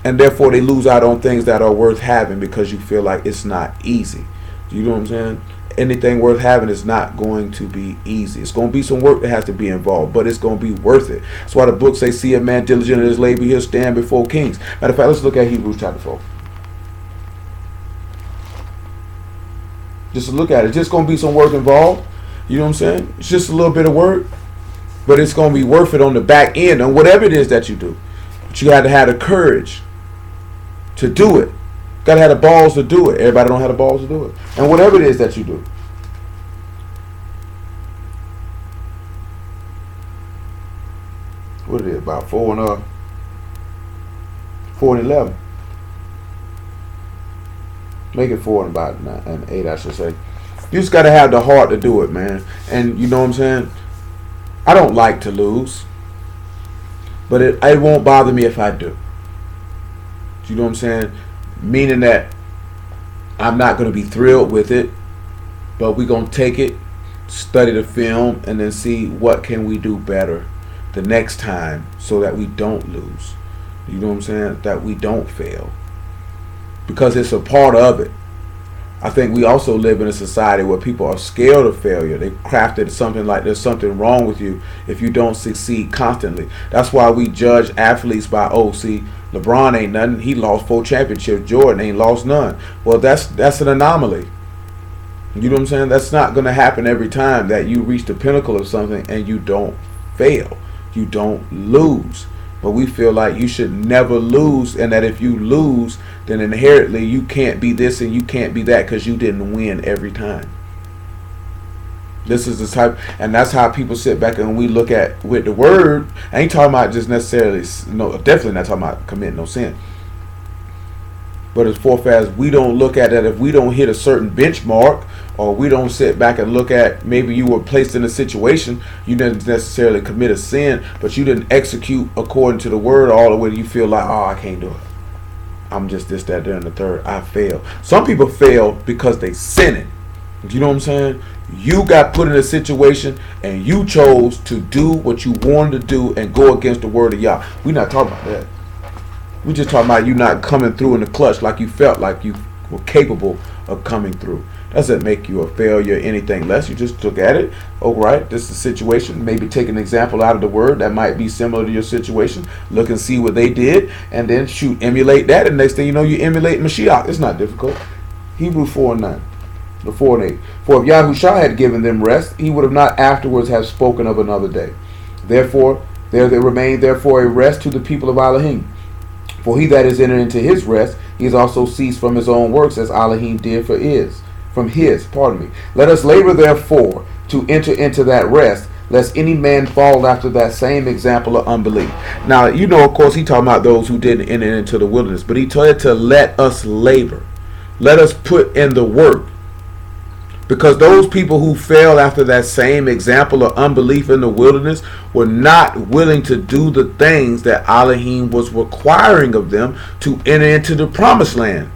Speaker 1: And therefore they lose out on things that are worth having because you feel like it's not easy. You know what I'm saying? Anything worth having is not going to be easy. It's going to be some work that has to be involved, but it's going to be worth it. That's why the book says, "See a man diligent in his labor, he'll stand before kings." Matter of fact, let's look at Hebrews chapter 4. Just to look at it. It's just going to be some work involved. You know what I'm saying? It's just a little bit of work, but it's going to be worth it on the back end on whatever it is that you do. But you got to have the courage to do it. Got to have the balls to do it. Everybody don't have the balls to do it. And whatever it is that you do. What it is, about 4 and 11. Make it 4 and about 9 and 8, I should say. You just got to have the heart to do it, man. And you know what I'm saying? I don't like to lose. But it won't bother me if I do. You know what I'm saying? Meaning that I'm not going to be thrilled with it, but we're going to take it, study the film, and then see what can we do better the next time so that we don't lose. You know what I'm saying? That we don't fail. Because it's a part of it. I think we also live in a society where people are scared of failure. They crafted something like there's something wrong with you if you don't succeed constantly. That's why we judge athletes by, oh, see, LeBron ain't nothing. He lost 4 championships. Jordan ain't lost none. Well, that's an anomaly. You know what I'm saying? That's not going to happen every time that you reach the pinnacle of something and you don't fail. You don't lose. But we feel like you should never lose, and that if you lose, then inherently you can't be this and you can't be that because you didn't win every time. This is the type, and that's how people sit back and we look at with the word. I ain't talking about just necessarily, no, definitely not talking about committing no sin. But as far as we don't look at that, if we don't hit a certain benchmark, or we don't sit back and look at, maybe you were placed in a situation, you didn't necessarily commit a sin, but you didn't execute according to the word all the way you feel like, oh, I can't do it. I'm just this, that, there, and the third. I fail. Some people fail because they sinning. You know what I'm saying? You got put in a situation and you chose to do what you wanted to do and go against the word of Yah. We're not talking about that. We're just talking about you not coming through in the clutch like you felt like you were capable of coming through. Doesn't make you a failure or anything less. You just look at it. Oh, right, this is a situation. Maybe take an example out of the word that might be similar to your situation. Look and see what they did, and then emulate that. And next thing you know, you emulate Mashiach. It's not difficult. Hebrews 4:9. The 4 and 8. For if YAHUAH had given them rest, he would have not afterwards have spoken of another day. Therefore, there remained therefore a rest to the people of Elohim. For he that is entered into his rest, he is also ceased from his own works, as Elohim did from his. Let us labor therefore to enter into that rest, lest any man fall after that same example of unbelief. Now, you know, of course, he talking about those who didn't enter into the wilderness, but he told it to let us labor. Let us put in the work. Because those people who fell after that same example of unbelief in the wilderness were not willing to do the things that Elohim was requiring of them to enter into the promised land.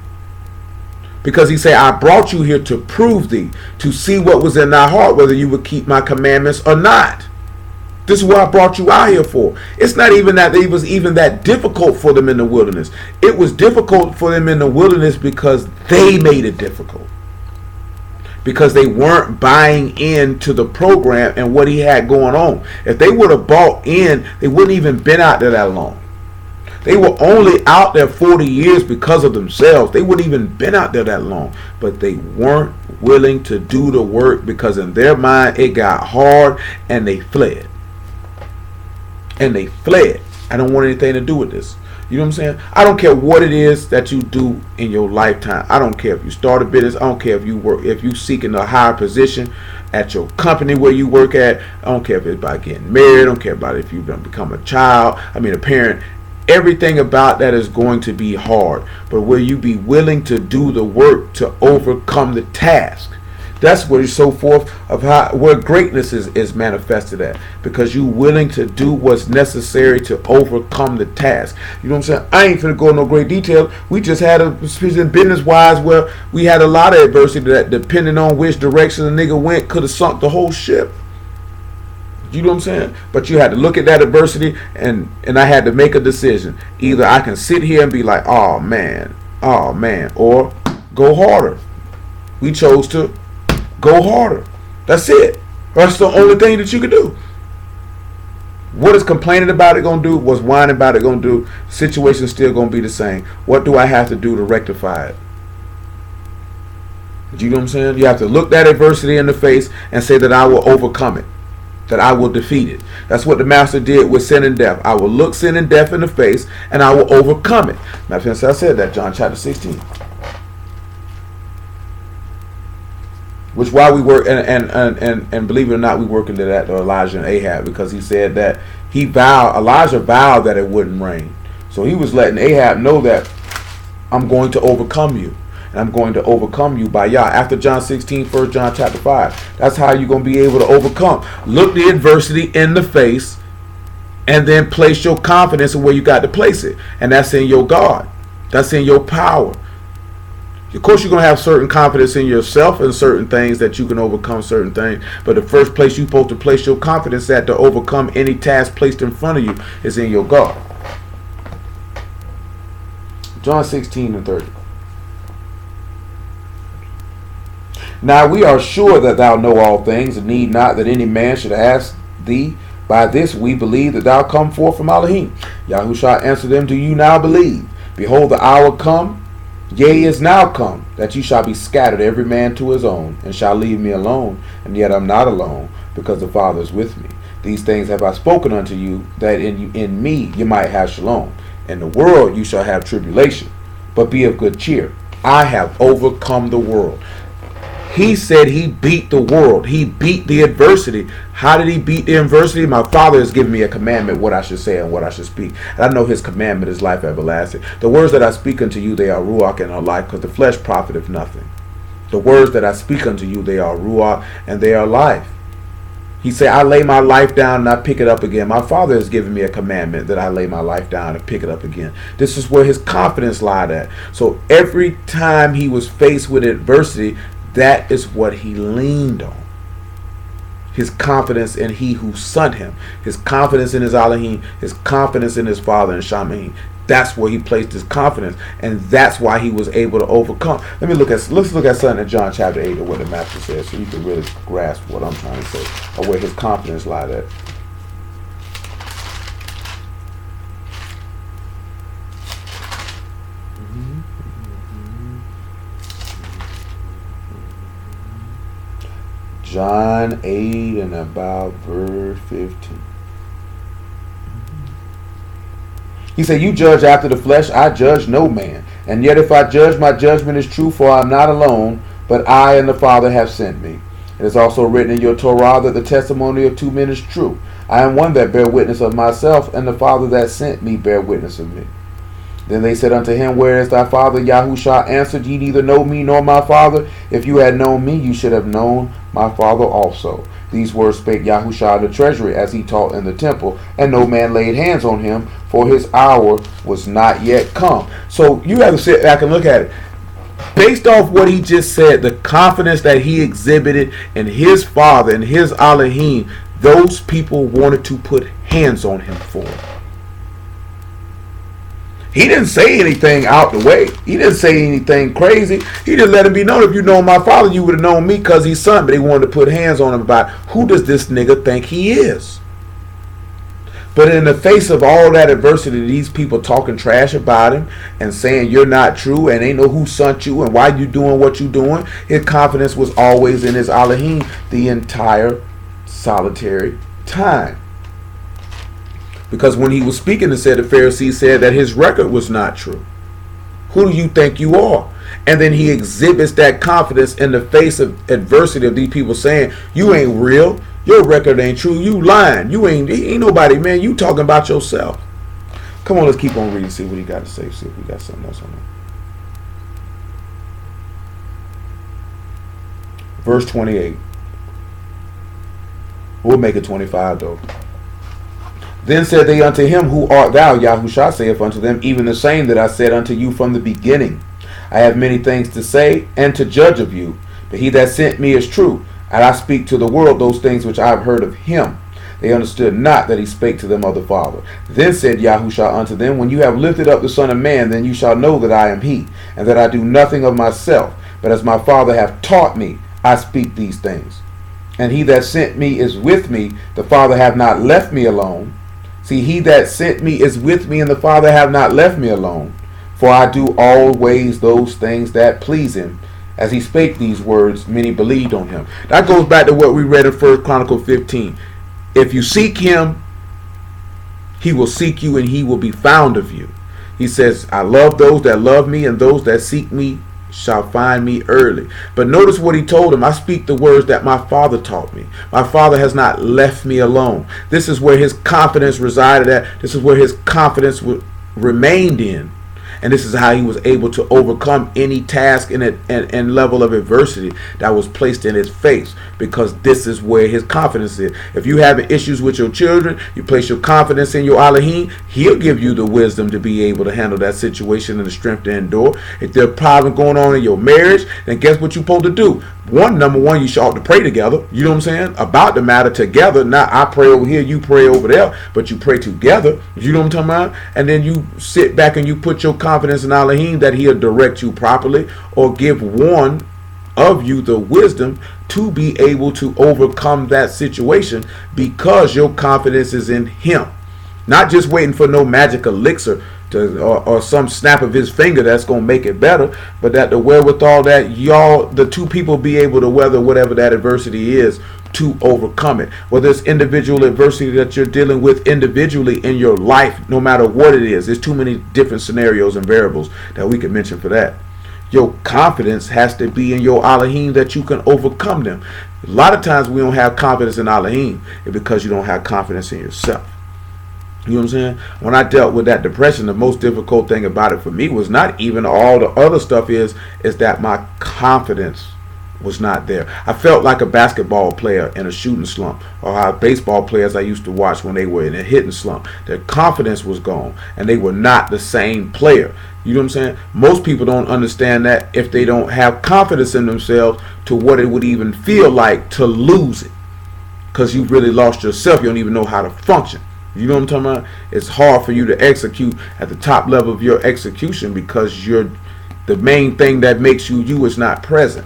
Speaker 1: Because he said, I brought you here to prove thee, to see what was in thy heart, whether you would keep my commandments or not. This is what I brought you out here for. It's not even that it was even that difficult for them in the wilderness. It was difficult for them in the wilderness because they made it difficult. Because they weren't buying into the program and what he had going on. If they would have bought in, they wouldn't even been out there that long. They were only out there 40 years because of themselves. They wouldn't even been out there that long. But they weren't willing to do the work because in their mind it got hard and they fled. And they fled. I don't want anything to do with this. You know what I'm saying? I don't care what it is that you do in your lifetime. I don't care if you start a business. I don't care if you work, if you seeking a higher position at your company where you work at. I don't care if it's about getting married. I don't care about if you've become a parent. Everything about that is going to be hard. But will you be willing to do the work to overcome the task? That's where so forth of where greatness is manifested at, because you willing to do what's necessary to overcome the task. You know what I'm saying? I ain't finna go into no great detail. We just had a business wise where we had a lot of adversity that, depending on which direction the nigga went, could have sunk the whole ship. You know what I'm saying? But you had to look at that adversity, and I had to make a decision. Either I can sit here and be like, oh man, or go harder. We chose to go harder. That's it. That's the only thing that you can do. What is complaining about it going to do? What's whining about it going to do? Situation's still going to be the same. What do I have to do to rectify it? You know what I'm saying? You have to look that adversity in the face and say that I will overcome it, that I will defeat it. That's what the master did with sin and death. I will look sin and death in the face and I will overcome it. Matter of fact, I said that, John chapter 16. Which why we work and believe it or not, we work into that to Elijah and Ahab, because he said that Elijah vowed that it wouldn't rain. So he was letting Ahab know that I'm going to overcome you. And I'm going to overcome you by Yah. After John 16, 1 John chapter 5. That's how you're going to be able to overcome. Look the adversity in the face and then place your confidence in where you got to place it. And that's in your God. That's in your power. Of course, you're going to have certain confidence in yourself and certain things that you can overcome certain things. But the first place you're supposed to place your confidence at to overcome any task placed in front of you is in your God. John 16 and 30. Now we are sure that thou know all things, and need not that any man should ask thee. By this we believe that thou come forth from Elohim. YAHUAH answered them, do you now believe? Behold, the hour come, Yea, is now come, that you shall be scattered every man to his own, and shall leave me alone, and yet I'm not alone, because the Father is with me. These things have I spoken unto you, that in me you might have shalom. In the world you shall have tribulation, but be of good cheer. I have overcome the world. He said he beat the world. He beat the adversity. How did he beat the adversity? My Father has given me a commandment, what I should say and what I should speak. And I know his commandment is life everlasting. The words that I speak unto you, they are ruach and are life, because the flesh profiteth nothing. The words that I speak unto you, they are ruach and they are life. He said, I lay my life down and I pick it up again. My Father has given me a commandment that I lay my life down and pick it up again. This is where his confidence lied at. So every time he was faced with adversity, that is what he leaned on. His confidence in he who sent him. His confidence in his Elohim. His confidence in his Father and Shamayim. That's where he placed his confidence. And that's why he was able to overcome. Let's look at something in John chapter 8 of what the Master says, so you can really grasp what I'm trying to say, or where his confidence lied at. John 8 and about verse 15. He said, you judge after the flesh, I judge no man. And yet if I judge, my judgment is true, for I am not alone, but I and the Father have sent me. It is also written in your Torah that the testimony of two men is true. I am one that bear witness of myself, and the Father that sent me bear witness of me. Then they said unto him, where is thy father? Yahushua answered, ye neither know me nor my Father. If you had known me, you should have known my Father also. These words spake Yahushua in the treasury, as he taught in the temple, and no man laid hands on him, for his hour was not yet come. So you have to sit back and look at it. Based off what he just said, the confidence that he exhibited in his Father and his Elohim, those people wanted to put hands on him for it. He didn't say anything out the way. He didn't say anything crazy. He just let him be known. If you know my Father, you would have known me, because he's son. But they wanted to put hands on him about, who does this nigga think he is? But in the face of all that adversity, these people talking trash about him and saying you're not true and they know who sent you and why you doing what you doing, his confidence was always in his Elohim the entire solitary time. Because when he was speaking, it said the Pharisees said that his record was not true. Who do you think you are? And then he exhibits that confidence in the face of adversity of these people saying, you ain't real. Your record ain't true. You lying. You ain't nobody, man. You talking about yourself. Come on, let's keep on reading, see what he got to say. See if we got something else on there. Verse 28. We'll make it 25 though. Then said they unto him, who art thou? Yahushua saith unto them, even the same that I said unto you from the beginning. I have many things to say and to judge of you, but he that sent me is true, and I speak to the world those things which I have heard of him. They understood not that he spake to them of the Father. Then said Yahushua unto them, when you have lifted up the Son of Man, then you shall know that I am he, and that I do nothing of myself, but as my Father hath taught me, I speak these things. And he that sent me is with me, the Father hath not left me alone. See, he that sent me is with me, and the Father have not left me alone. For I do always those things that please him. As he spake these words, many believed on him. That goes back to what we read in 1 Chronicles 15. If you seek him, he will seek you, and he will be found of you. He says, I love those that love me, and those that seek me shall find me early. But notice what he told him. I speak the words that my Father taught me. My Father has not left me alone. This is where his confidence resided at. This is where his confidence remained in. And this is how he was able to overcome any task and level of adversity that was placed in his face, because this is where his confidence is. If you have issues with your children, you place your confidence in your Elohim, he'll give you the wisdom to be able to handle that situation and the strength to endure. If there's a problem going on in your marriage, then guess what you're supposed to do? Number one, you should ought to pray together. You know what I'm saying? About the matter together. Not I pray over here, you pray over there, but you pray together. You know what I'm talking about? And then you sit back and you put your confidence in Elohim that he'll direct you properly, or give one of you the wisdom to be able to overcome that situation, because your confidence is in him. Not just waiting for no magic elixir or some snap of his finger that's going to make it better, but that the wherewithal that y'all, the two people, be able to weather whatever that adversity is to overcome it. Whether it's individual adversity that you're dealing with individually in your life, no matter what it is. There's too many different scenarios and variables that we could mention for that. Your confidence has to be in your Elohim that you can overcome them. A lot of times we don't have confidence in Elohim because you don't have confidence in yourself. You know what I'm saying? When I dealt with that depression, the most difficult thing about it for me was not even all the other stuff is that my confidence was not there. I felt like a basketball player in a shooting slump, or how baseball players I used to watch when they were in a hitting slump. Their confidence was gone and they were not the same player. You know what I'm saying? Most people don't understand that if they don't have confidence in themselves to what it would even feel like to lose it. Because you've really lost yourself. You don't even know how to function. You know what I'm talking about? It's hard for you to execute at the top level of your execution because the main thing that makes you is not present.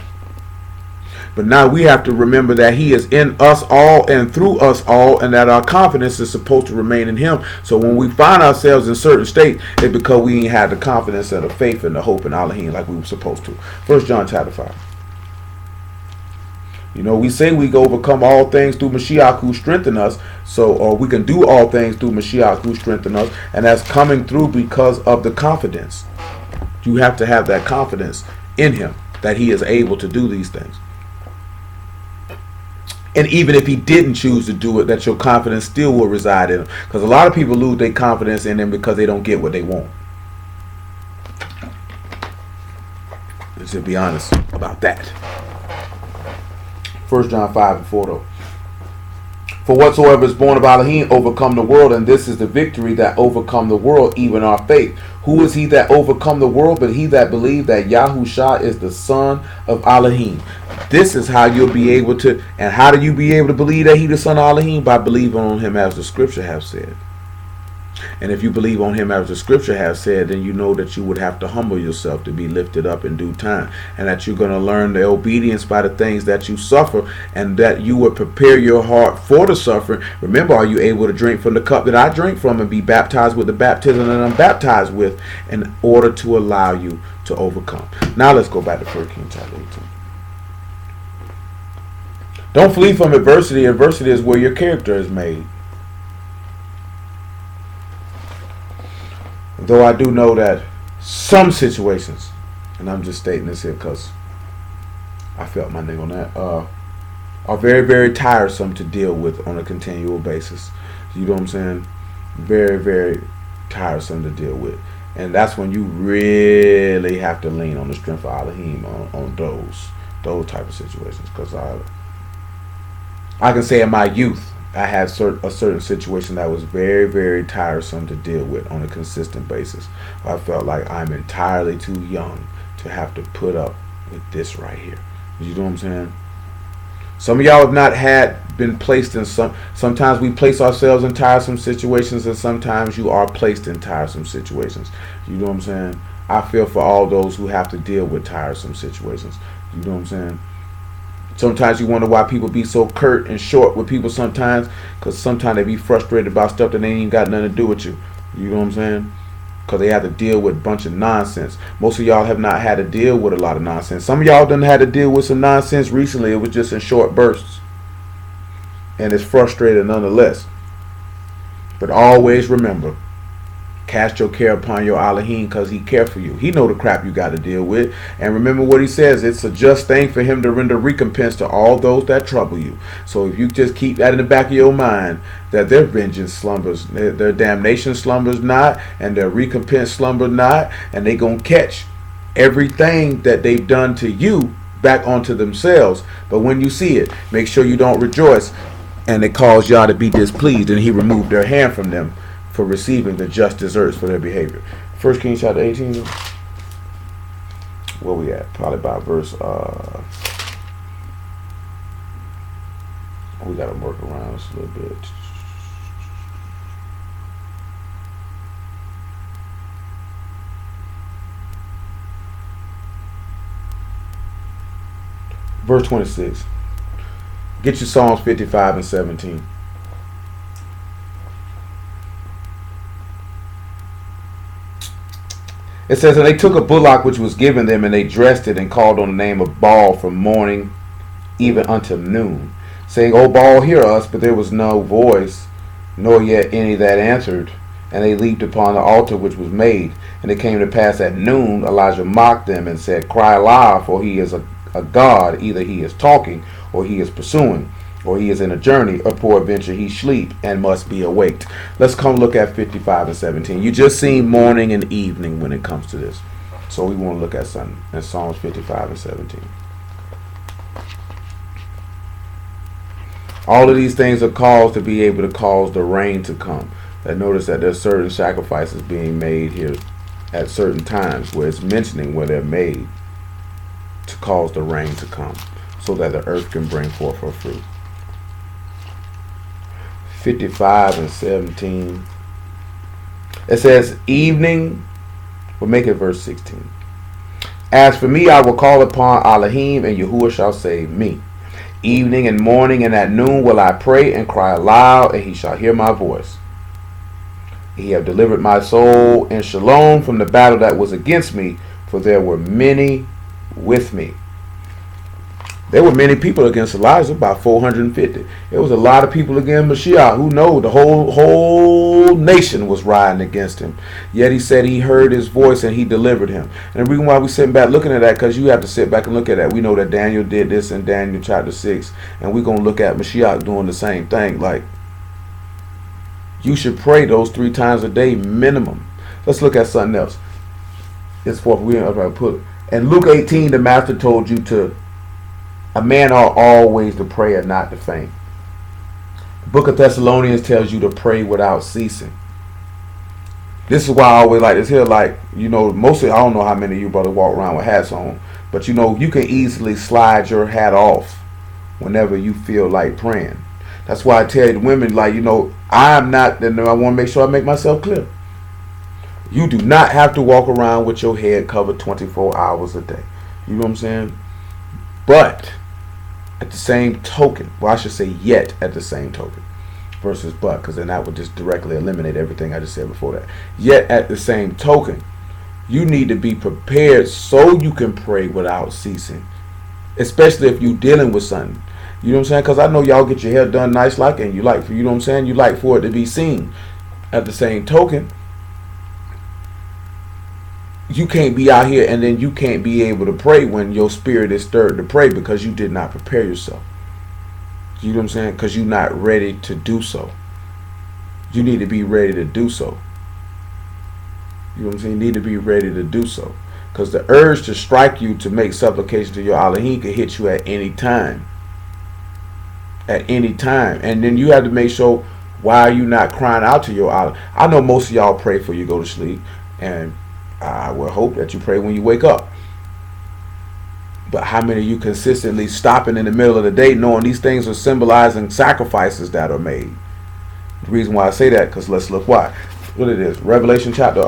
Speaker 1: But now we have to remember that he is in us all and through us all, and that our confidence is supposed to remain in him. So when we find ourselves in certain state, it's because we ain't had the confidence and the faith and the hope in Elohim like we were supposed to. 1 John chapter 5. You know, we say we can overcome all things through Mashiach who strengthen us. So, or we can do all things through Mashiach who strengthen us. And that's coming through because of the confidence. You have to have that confidence in him that he is able to do these things. And even if he didn't choose to do it, that your confidence still will reside in him. Because a lot of people lose their confidence in him because they don't get what they want. Let's just be honest about that. 1 John 5 and 4 though. For whatsoever is born of Elohim overcome the world, and this is the victory that overcome the world, even our faith. Who is he that overcome the world but he that believe that YAHUAH is the son of Elohim? This is how you'll be able to, and how do you be able to believe that he the son of Elohim? By believing on him as the scripture have said. And if you believe on him as the scripture has said, then you know that you would have to humble yourself to be lifted up in due time, and that you're going to learn the obedience by the things that you suffer, and that you would prepare your heart for the suffering. Remember, are you able to drink from the cup that I drink from and be baptized with the baptism that I'm baptized with in order to allow you to overcome? Now let's go back to 1 Kings chapter 18. Don't flee from adversity. Adversity is where your character is made. Though I do know that some situations, and I'm just stating this here because I felt my name on that, are very, very tiresome to deal with on a continual basis. You know what I'm saying? Very, very tiresome to deal with. And that's when you really have to lean on the strength of Elohim on those type of situations. Because I can say in my youth, I had a certain situation that was very, very tiresome to deal with on a consistent basis. I felt like I'm entirely too young to have to put up with this right here. You know what I'm saying? Some of y'all have not been placed in sometimes we place ourselves in tiresome situations, and sometimes you are placed in tiresome situations. You know what I'm saying? I feel for all those who have to deal with tiresome situations. You know what I'm saying? Sometimes you wonder why people be so curt and short with people sometimes, because sometimes they be frustrated about stuff that ain't even got nothing to do with you. You know what I'm saying? Because they have to deal with a bunch of nonsense. Most of y'all have not had to deal with a lot of nonsense. Some of y'all done had to deal with some nonsense recently. It was just in short bursts. And it's frustrating nonetheless. But always remember, cast your care upon your Elohim because he care for you. He know the crap you got to deal with. And remember what he says. It's a just thing for him to render recompense to all those that trouble you. So if you just keep that in the back of your mind, that their vengeance slumbers, their damnation slumbers not, and their recompense slumber not, and they going to catch everything that they've done to you back onto themselves. But when you see it, make sure you don't rejoice and it cause y'all to be displeased, and he removed their hand from them for receiving the just deserts for their behavior. 1 Kings chapter 18. Where we at? Probably about verse we gotta work around this a little bit. Verse 26. Get your Psalms 55 and 17. It says, and they took a bullock which was given them, and they dressed it, and called on the name of Baal from morning even until noon, saying, O Baal, hear us. But there was no voice, nor yet any that answered. And they leaped upon the altar which was made. And it came to pass at noon, Elijah mocked them and said, Cry aloud, for he is a god. Either he is talking, or he is pursuing, or he is in a journey, or peradventure he sleep and must be awaked. Let's come look at 55 and 17. You just seen morning and evening when it comes to this. So we want to look at something in Psalms 55 and 17. All of these things are caused to be able to cause the rain to come. And notice that there's certain sacrifices being made here at certain times where it's mentioning where they're made to cause the rain to come so that the earth can bring forth her fruit. 55 and 17. It says, evening, we'll make it verse 16. As for me, I will call upon Elohim, and Yahuwah shall save me. Evening and morning and at noon will I pray and cry aloud, and he shall hear my voice. He have delivered my soul in shalom from the battle that was against me, for there were many with me. There were many people against Elijah, about 450. There was a lot of people against Mashiach. Who knows? The whole nation was riding against him. Yet he said he heard his voice and he delivered him. And the reason why we're sitting back looking at that, because you have to sit back and look at that. We know that Daniel did this in Daniel chapter 6. And we're going to look at Mashiach doing the same thing. Like, you should pray those 3 times a day minimum. Let's look at something else. It's for we are put it. In Luke 18, the master told you to, a man ought always to pray and not to faint. The book of Thessalonians tells you to pray without ceasing. This is why I always like this here. Like, you know, mostly I don't know how many of you brothers walk around with hats on, but you know, you can easily slide your hat off whenever you feel like praying. That's why I tell the women, like, you know, I'm not, and I want to make sure I make myself clear. You do not have to walk around with your head covered 24 hours a day. You know what I'm saying? But at the same token, well, I should say yet at the same token versus but, because then that would just directly eliminate everything I just said before that. Yet at the same token, you need to be prepared so you can pray without ceasing, especially if you're dealing with something. You know what I'm saying? Because I know y'all get your hair done nice like, and you like, you know what I'm saying? You like for it to be seen. At the same token, you can't be out here and then you can't be able to pray when your spirit is stirred to pray because you did not prepare yourself. You know what I'm saying? Because you're not ready to do so. You need to be ready to do so. You know what I'm saying? You need to be ready to do so. Because the urge to strike you to make supplication to your Elohim can hit you at any time. At any time. And then you have to make sure, why are you not crying out to your Elohim? I know most of y'all pray before you go to sleep, and I will hope that you pray when you wake up. But how many of you consistently stopping in the middle of the day knowing these things are symbolizing sacrifices that are made? The reason why I say that, because let's look why. What it is. Revelation chapter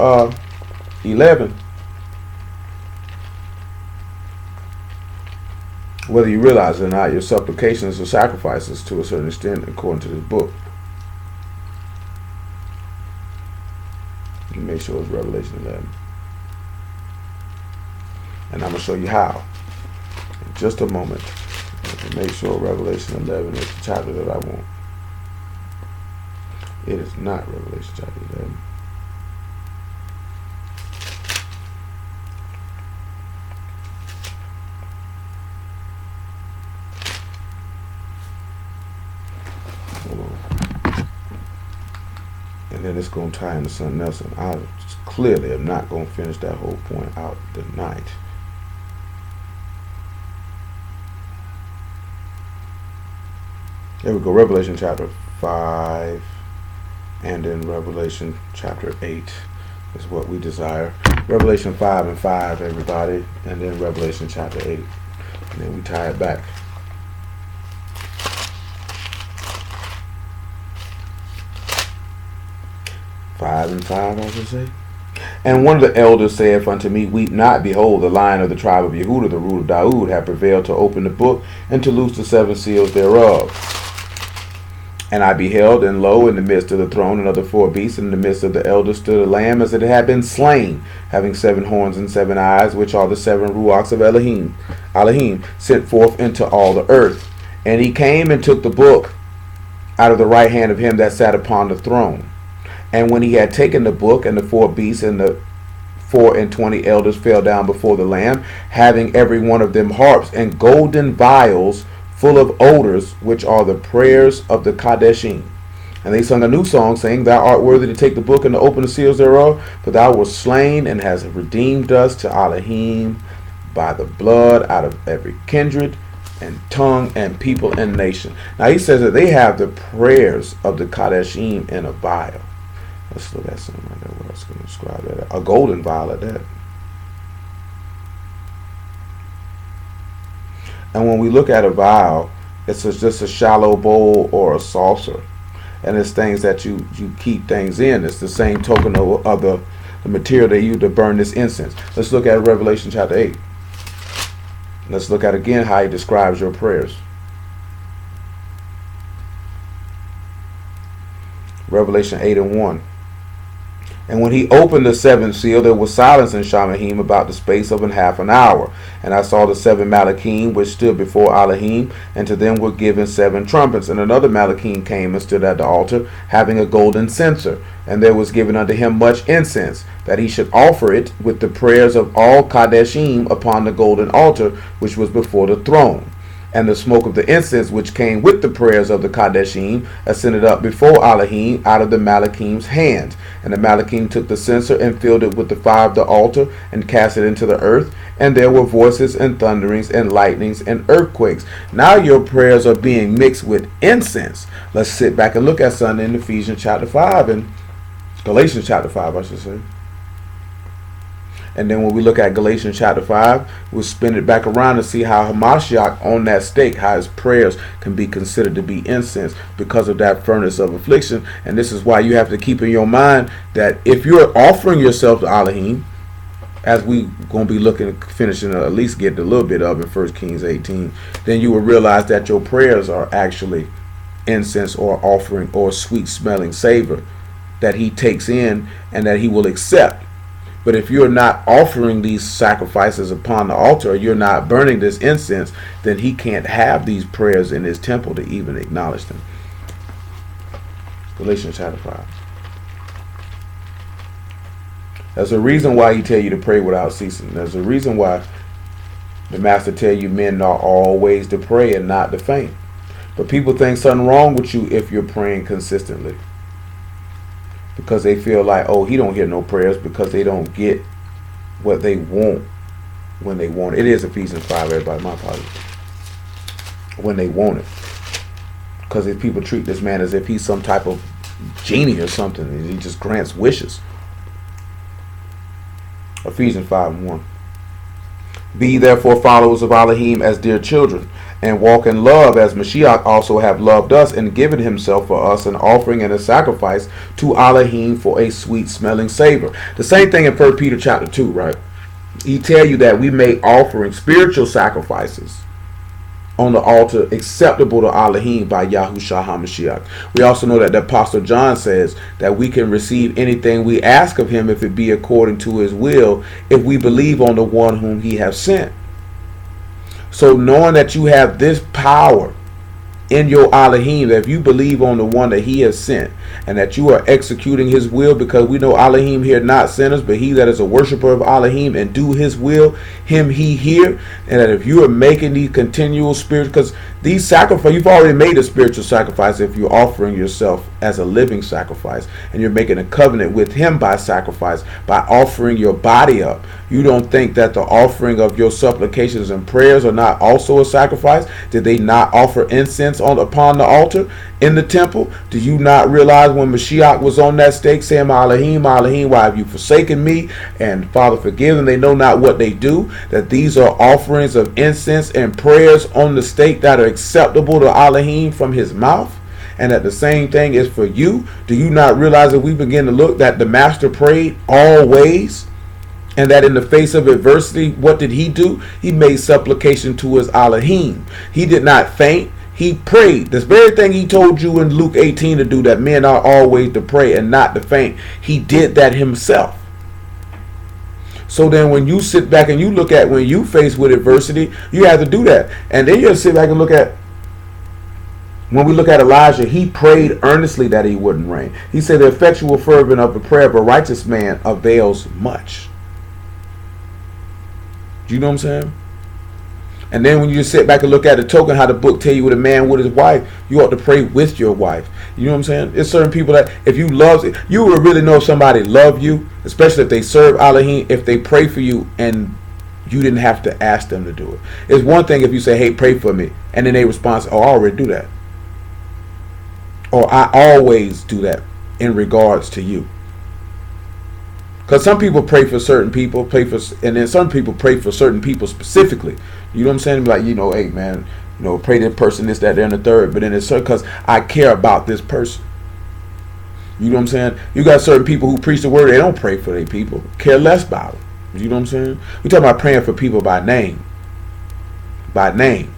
Speaker 1: 11. Whether you realize it or not, your supplications are sacrifices to a certain extent according to this book. Let me make sure it's Revelation 11. And I'm going to show you how in just a moment. Make sure Revelation 11 is the chapter that I want. It is not Revelation chapter 11. Hold on. And then it's going to tie into something else. And I clearly am not going to finish that whole point out tonight. There we go. Revelation chapter 5 and then Revelation chapter 8 is what we desire. Revelation 5 and 5, everybody, and then Revelation chapter 8. And then we tie it back. Five and 5, I should say. And one of the elders saith unto me, Weep not, behold, the Lion of the tribe of Yehudah, the root of Daud, hath prevailed to open the book and to loose the 7 seals thereof. And I beheld, and lo, in the midst of the throne and of the four beasts, and in the midst of the elders stood a lamb as it had been slain, having 7 horns and 7 eyes, which are the 7 ruachs of Elohim, sent forth into all the earth. And he came and took the book out of the right hand of him that sat upon the throne. And when he had taken the book, and the 4 beasts and the 24 elders fell down before the Lamb, having every one of them harps and golden vials full of odors, which are the prayers of the Kadeshim. And they sung a new song, saying, Thou art worthy to take the book and to open the seals thereof, for thou wast slain and hast redeemed us to Elohim by the blood out of every kindred and tongue and people and nation. Now he says that they have the prayers of the Kadeshim in a vial. Let's look at something like that. What else can I describe that? A golden vial at that. And when we look at a vial, it's just a shallow bowl or a saucer. And it's things that you keep things in. It's the same token of the material they use to burn this incense. Let's look at Revelation chapter 8. Let's look at again how he describes your prayers. Revelation 8:1. And when he opened the 7th seal, there was silence in Shamahim about the space of half an hour. And I saw the 7 Malachim which stood before Elohim, and to them were given 7 trumpets. And another Malachim came and stood at the altar, having a golden censer. And there was given unto him much incense, that he should offer it with the prayers of all Kadeshim upon the golden altar which was before the throne. And the smoke of the incense which came with the prayers of the Kadeshim ascended up before Elohim out of the Malachim's hand. And the Malachim took the censer and filled it with the fire of the altar and cast it into the earth. And there were voices and thunderings and lightnings and earthquakes. Now your prayers are being mixed with incense. Let's sit back and look at something in Ephesians chapter 5 and Galatians chapter 5, I should say. And then when we look at Galatians chapter 5, we'll spin it back around and see how Hamashiach on that stake, how his prayers can be considered to be incense because of that furnace of affliction. And this is why you have to keep in your mind that if you're offering yourself to Elohim, as we going to be looking, finishing at least get a little bit of in 1 Kings 18, then you will realize that your prayers are actually incense or offering or sweet smelling savor that he takes in and that he will accept. But if you're not offering these sacrifices upon the altar, you're not burning this incense, then he can't have these prayers in his temple to even acknowledge them. Galatians chapter 5. There's a reason why he tell you to pray without ceasing. There's a reason why the master tell you men are always to pray and not to faint. But people think something wrong with you if you're praying consistently. Because they feel like, oh, he don't hear no prayers because they don't get what they want when they want it. It is Ephesians 5, everybody, my apologies. When they want it. Because if people treat this man as if he's some type of genie or something, and he just grants wishes. Ephesians 5:1. Be therefore followers of Elohim as dear children, and walk in love as Mashiach also have loved us and given himself for us an offering and a sacrifice to Elohim for a sweet smelling savor. The same thing in 1 Peter chapter 2, right? He tell you that we make offering spiritual sacrifices on the altar acceptable to Elohim by Yahushua HaMashiach. We also know that the Apostle John says that we can receive anything we ask of him if it be according to his will, if we believe on the one whom he has sent. So knowing that you have this power in your Elohim, that if you believe on the one that he has sent, and that you are executing his will, because we know Elohim here not sinners, but he that is a worshiper of Elohim and do his will, him he hear. And that if you are making these continual spiritual, because these sacrifice, you've already made a spiritual sacrifice if you're offering yourself as a living sacrifice, and you're making a covenant with him by sacrifice, by offering your body up. You don't think that the offering of your supplications and prayers are not also a sacrifice? Did they not offer incense upon the altar in the temple? Do you not realize when Mashiach was on that stake saying, my Elohim, why have you forsaken me? And Father, forgive them, they know not what they do. That these are offerings of incense and prayers on the stake that are acceptable to Elohim from his mouth. And that the same thing is for you. Do you not realize that we begin to look that the master prayed always? And that in the face of adversity, what did he do? He made supplication to his Elohim. He did not faint. He prayed. This very thing he told you in Luke 18 to do, that men are always to pray and not to faint. He did that himself. So then when you sit back and you look at when you face with adversity, you have to do that. And then you'll sit back and look at, when we look at Elijah, he prayed earnestly that he wouldn't rain. He said the effectual fervent of the prayer of a righteous man avails much. Do you know what I'm saying? And then when you just sit back and look at the token, how the book tell you with a man with his wife, you ought to pray with your wife. You know what I'm saying? There's certain people that if you love it, you will really know if somebody love you, especially if they serve Elohim, if they pray for you and you didn't have to ask them to do it. It's one thing if you say, hey, pray for me, and then they respond, oh, I already do that. Or I always do that in regards to you. Because some people pray for certain people, and then some people pray for certain people specifically. You know what I'm saying? Like, hey man, pray this person, this, that, and the third. But then it's because I care about this person. You know what I'm saying? You got certain people who preach the word, they don't pray for their people. Care less about them. You know what I'm saying? We're talking about praying for people by name. By name.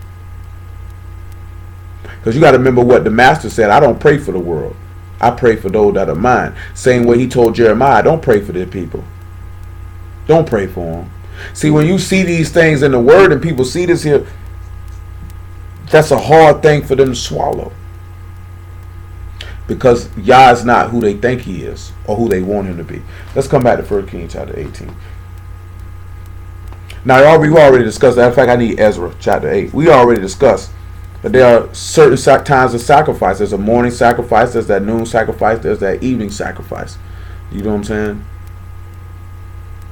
Speaker 1: Because you got to remember what the master said. I don't pray for the world. I pray for those that are mine. Same way he told Jeremiah, don't pray for their people. Don't pray for them. See, when you see these things in the word and people see this here, that's a hard thing for them to swallow. Because Yah is not who they think he is or who they want him to be. Let's come back to 1 Kings chapter 18. Now, we already discussed that. In fact, I need Ezra chapter 8. We already discussed that there are certain times of sacrifice. There's a morning sacrifice, there's that noon sacrifice, there's that evening sacrifice. You know what I'm saying?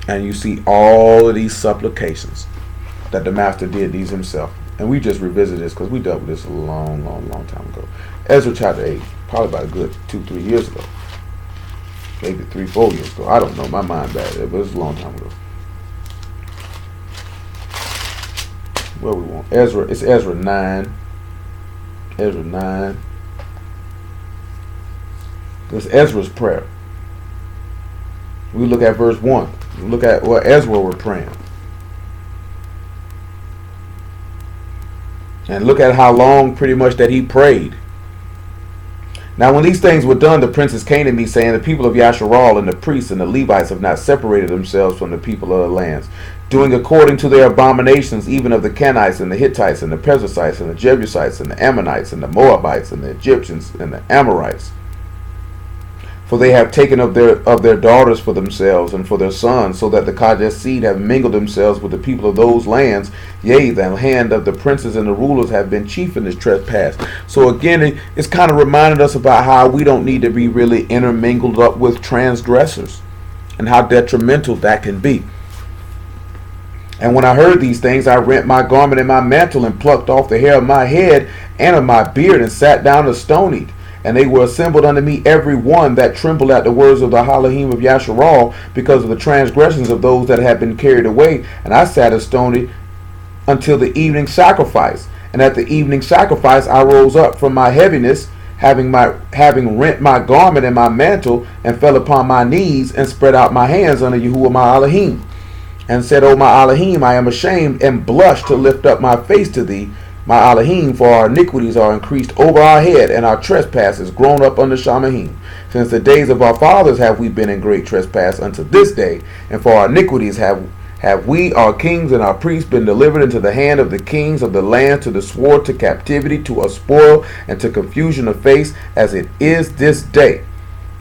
Speaker 1: And you see all of these supplications that the master did these himself. And we just revisit this because we dealt with this a long time ago. Ezra chapter 8, probably about a good 2-3 years ago. Maybe 3-4 years ago. I don't know. My mind bad. It was a long time ago. What we want? Ezra. It's Ezra 9. Ezra 9. This is Ezra's prayer. We look at verse 1. We look at what Ezra were praying. And look at how long pretty much that he prayed. Now when these things were done, the princes came to me, saying, the people of Yasharal and the priests and the Levites have not separated themselves from the people of the lands, doing according to their abominations, even of the Kenites and the Hittites and the Perizzites and the Jebusites and the Ammonites and the Moabites and the Egyptians and the Amorites. For they have taken of their daughters for themselves and for their sons, so that the Kadesh seed have mingled themselves with the people of those lands. Yea, the hand of the princes and the rulers have been chief in this trespass. So again, it's kind of reminded us about how we don't need to be really intermingled up with transgressors and how detrimental that can be. And when I heard these things, I rent my garment and my mantle and plucked off the hair of my head and of my beard and sat down astonied. And they were assembled unto me every one that trembled at the words of the Elohim of Yasharal, because of the transgressions of those that had been carried away. And I sat astonied until the evening sacrifice. And at the evening sacrifice I rose up from my heaviness, having rent my garment and my mantle, and fell upon my knees, and spread out my hands unto YAHUAH my Elohim, and said, O my Elohim, I am ashamed and blush to lift up my face to thee, my Elohim, for our iniquities are increased over our head, and our trespasses grown up under Shamahim. Since the days of our fathers have we been in great trespass unto this day, and for our iniquities have we, our kings and our priests, been delivered into the hand of the kings of the land, to the sword, to captivity, to a spoil, and to confusion of face, as it is this day.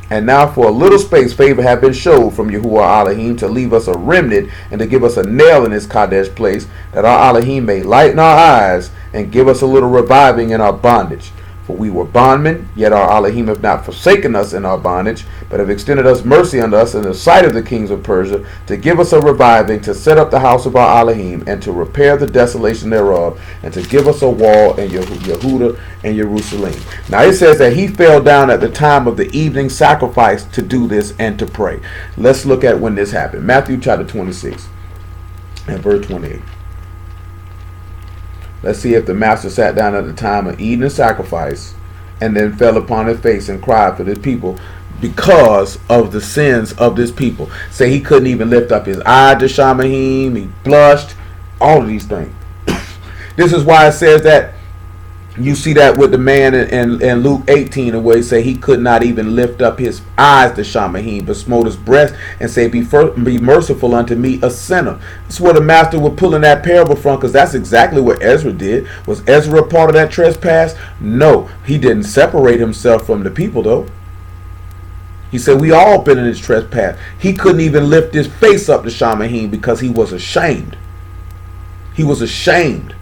Speaker 1: And now for a little space favor have been showed from YAHUAH Elohim, to leave us a remnant and to give us a nail in this Kadesh place, that our Elohim may lighten our eyes and give us a little reviving in our bondage. For we were bondmen, yet our Elohim have not forsaken us in our bondage, but have extended us mercy unto us in the sight of the kings of Persia, to give us a reviving, to set up the house of our Elohim, and to repair the desolation thereof, and to give us a wall in Yehuda and Jerusalem. Now it says that he fell down at the time of the evening sacrifice to do this and to pray. Let's look at when this happened. Matthew chapter 26 and verse 28. Let's see if the master sat down at the time of evening sacrifice and then fell upon his face and cried for this people because of the sins of this people. Say he couldn't even lift up his eye to Shamahim. He blushed. All of these things. This is why it says that You see that with the man in Luke 18, where he say he could not even lift up his eyes to Shamahim, but smote his breast and say, be merciful unto me, a sinner. That's where the master was pulling that parable from, because that's exactly what Ezra did. Was Ezra a part of that trespass? No, he didn't separate himself from the people, though. He said we all been in his trespass. He couldn't even lift his face up to Shamahim because he was ashamed. He was ashamed.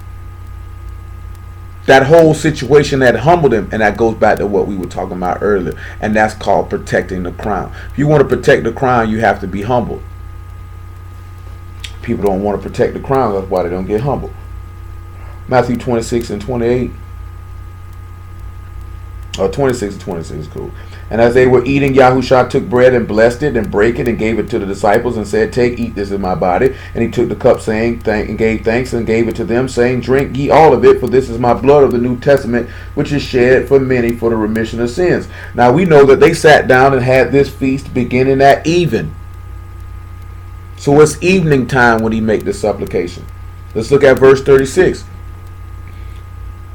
Speaker 1: That whole situation that humbled him, and that goes back to what we were talking about earlier, and that's called protecting the crown. If you want to protect the crown, you have to be humble. People don't want to protect the crown, that's why they don't get humble. Matthew 26 and 28. 26 and 26 is cool. And as they were eating, Yahushua took bread and blessed it and brake it and gave it to the disciples and said, take, eat, this is my body. And he took the cup, saying, and gave thanks and gave it to them, saying, drink ye all of it, for this is my blood of the New Testament, which is shed for many for the remission of sins. Now we know that they sat down and had this feast beginning at even. So it's evening time when he make this supplication. Let's look at verse 36.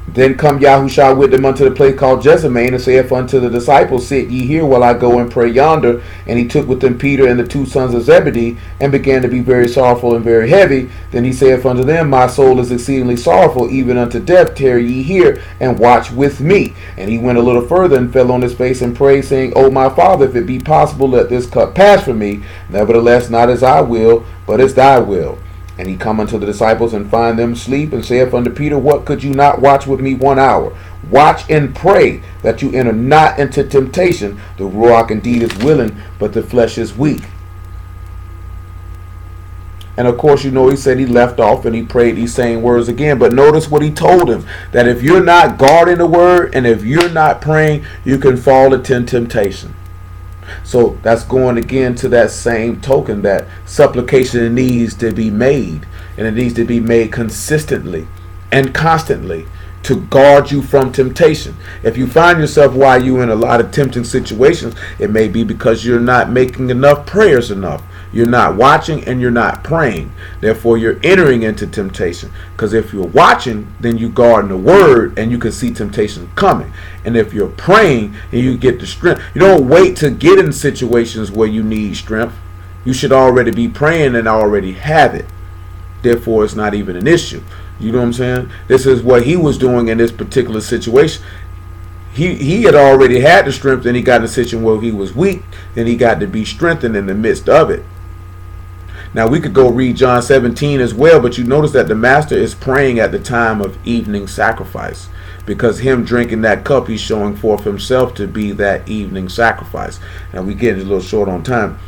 Speaker 1: Then come Yahushua with them unto the place called Jezreel, and saith unto the disciples, sit ye here while I go and pray yonder. And he took with them Peter and the two sons of Zebedee, and began to be very sorrowful and very heavy. Then he saith unto them, my soul is exceedingly sorrowful, even unto death. Tarry ye here, and watch with me. And he went a little further, and fell on his face, and prayed, saying, O my Father, if it be possible, let this cup pass from me. Nevertheless, not as I will, but as thy will. And he come unto the disciples and find them asleep, and saith unto Peter, what, could you not watch with me 1 hour? Watch and pray that you enter not into temptation. The ruach indeed is willing, but the flesh is weak. And of course, you know, he said he left off and he prayed these same words again. But notice what he told him, that if you're not guarding the word and if you're not praying, you can fall into temptation. So that's going again to that same token, that supplication needs to be made, and it needs to be made consistently and constantly to guard you from temptation. If you find yourself while you're in a lot of tempting situations, it may be because you're not making enough prayers enough. You're not watching and you're not praying. Therefore, you're entering into temptation. Because if you're watching, then you guard the word and you can see temptation coming. And if you're praying, and you get the strength. You don't wait to get in situations where you need strength. You should already be praying and already have it. Therefore, it's not even an issue. You know what I'm saying? This is what he was doing in this particular situation. He had already had the strength, and he got in a situation where he was weak, and he got to be strengthened in the midst of it. Now we could go read John 17 as well, but you notice that the master is praying at the time of evening sacrifice, because him drinking that cup, he's showing forth himself to be that evening sacrifice. Now we get a little short on time.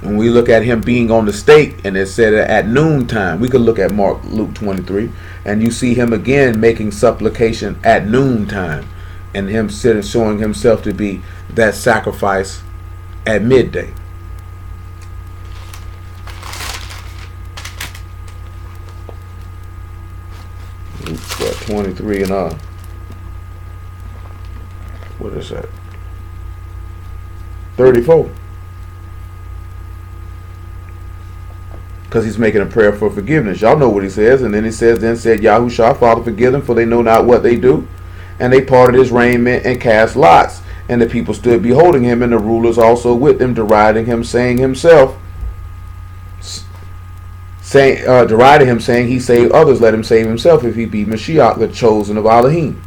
Speaker 1: When we look at him being on the stake, and it said at noontime, we could look at Luke 23, and you see him again making supplication at noontime, and him sitting showing himself to be that sacrifice at midday. Luke 23 and what is that? 34. Because he's making a prayer for forgiveness. Y'all know what he says. And then he says, then said Yahushua, Father, forgive them, for they know not what they do. And they parted his raiment and cast lots. And the people stood beholding him, and the rulers also with him, deriding him, saying, he saved others, let him save himself, if he be Mashiach, the chosen of Elohim.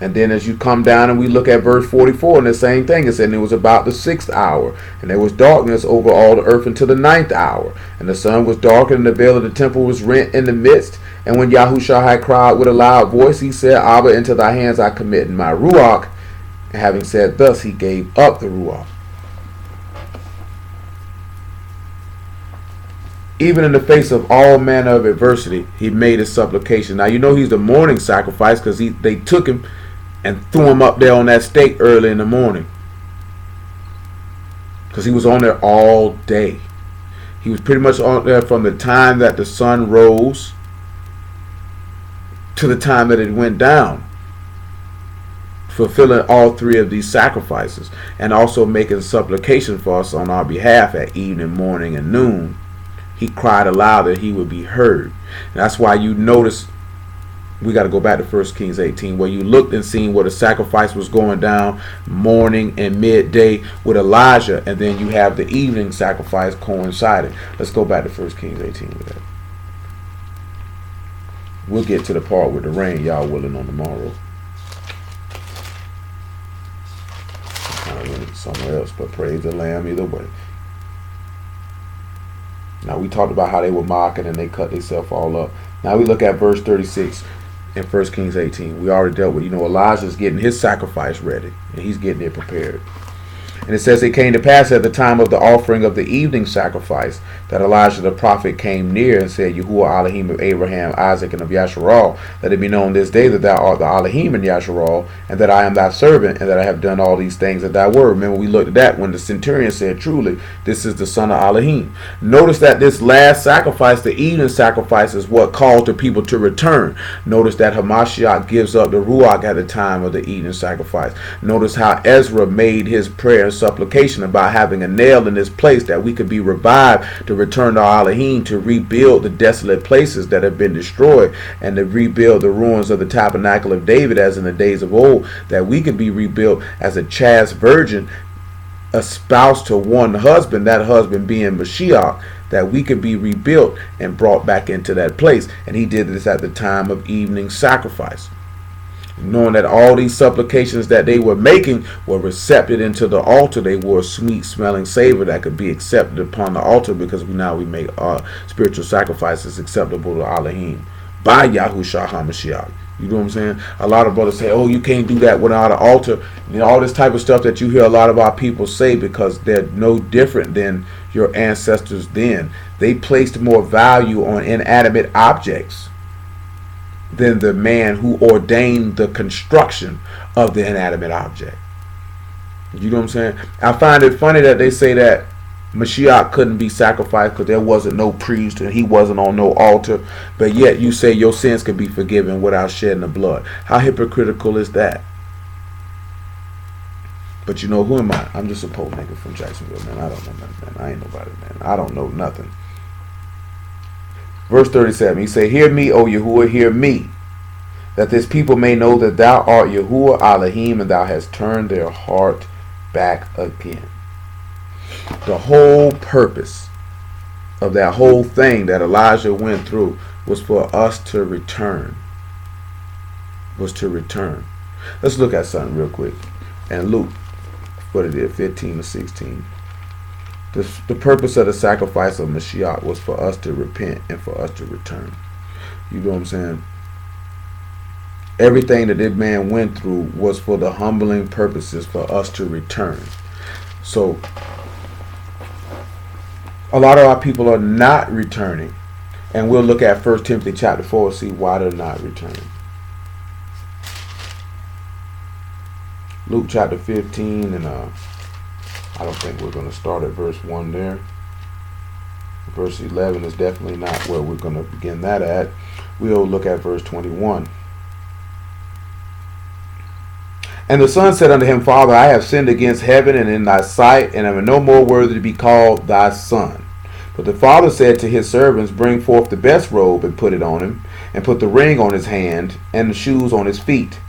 Speaker 1: And then as you come down and we look at verse 44, and the same thing, it said, and it was about the 6th hour, and there was darkness over all the earth until the 9th hour. And the sun was darkened, and the veil of the temple was rent in the midst. And when Yahushua had cried with a loud voice, he said, Abba, into thy hands I commit my ruach. And having said thus, he gave up the ruach. Even in the face of all manner of adversity, he made his supplication. Now you know he's the morning sacrifice, because they took him and threw him up there on that stake early in the morning, because he was on there all day. He was pretty much on there from the time that the sun rose to the time that it went down, fulfilling all three of these sacrifices, and also making supplication for us on our behalf at evening, morning, and noon. He cried aloud that he would be heard. And that's why you notice We got to go back to 1 Kings 18, where you looked and seen where the sacrifice was going down morning and midday with Elijah, and then you have the evening sacrifice coinciding. Let's go back to 1 Kings 18 with that. We'll get to the part with the rain, y'all willing, on tomorrow. I kind of went somewhere else, but praise the Lamb either way. Now we talked about how they were mocking and they cut themselves all up. Now we look at verse 36 in 1 Kings 18. We already dealt with, Elijah's getting his sacrifice ready and he's getting it prepared. And it says, it came to pass at the time of the offering of the evening sacrifice that Elijah the prophet came near and said, Yahuwah Elohim of Abraham, Isaac, and of Yasharal, let it be known this day that thou art the Elohim in Yasharal, and that I am thy servant, and that I have done all these things at thy word. Remember, we looked at that when the centurion said, truly, this is the son of Elohim. Notice that this last sacrifice, the evening sacrifice, is what caused the people to return. Notice that Hamashiach gives up the Ruach at the time of the evening sacrifice. Notice how Ezra made his prayer and supplication about having a nail in this place that we could be revived to return to Elohim, to rebuild the desolate places that have been destroyed, and to rebuild the ruins of the tabernacle of David as in the days of old, that we could be rebuilt as a chaste virgin espoused to one husband, that husband being Mashiach, that we could be rebuilt and brought back into that place. And he did this at the time of evening sacrifice, knowing that all these supplications that they were making were recepted into the altar. They were a sweet smelling savor that could be accepted upon the altar, because we make spiritual sacrifices acceptable to Elohim by Yahushua HaMashiach. You know what I'm saying? A lot of brothers say, oh, you can't do that without an altar. All this type of stuff that you hear a lot of our people say, because they're no different than your ancestors then. They placed more value on inanimate objects than the man who ordained the construction of the inanimate object. You know what I'm saying? I find it funny that they say that Mashiach couldn't be sacrificed because there wasn't no priest and he wasn't on no altar, but yet you say your sins could be forgiven without shedding the blood. How hypocritical is that? But who am I? I'm just a poor nigga from Jacksonville, man. I don't know nothing, man. I ain't nobody, man. I don't know nothing. Verse 37, he said, hear me, O Yahuwah, hear me, that this people may know that thou art Yahuwah Elohim, and thou hast turned their heart back again. The whole purpose of that whole thing that Elijah went through was for us to return. Let's look at something real quick. And Luke, what it is, 15 to 16. The purpose of the sacrifice of Mashiach was for us to repent and for us to return. You know what I'm saying? Everything that this man went through was for the humbling purposes for us to return. So a lot of our people are not returning. And we'll look at 1 Timothy chapter 4 and see why they're not returning. Luke chapter 15, and I don't think we're going to start at verse 1 there. Verse 11 is definitely not where we're going to begin that at. We'll look at verse 21. And the son said unto him, Father, I have sinned against heaven and in thy sight, and am no more worthy to be called thy son. But the father said to his servants, Bring forth the best robe and put it on him, and put the ring on his hand and the shoes on his feet.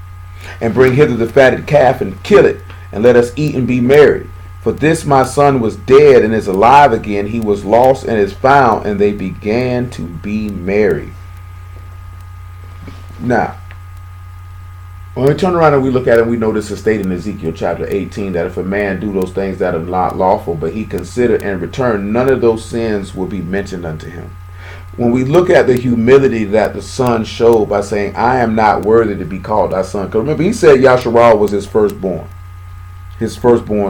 Speaker 1: And bring hither the fatted calf and kill it, and let us eat and be merry. For this my son was dead and is alive again. He was lost and is found. And they began to be merry. Now, when we turn around and we look at it, we know this is stated in Ezekiel chapter 18, that if a man do those things that are not lawful, but he consider and return, none of those sins will be mentioned unto him. When we look at the humility that the son showed by saying, I am not worthy to be called thy son. Because remember, he said Yasharal was his firstborn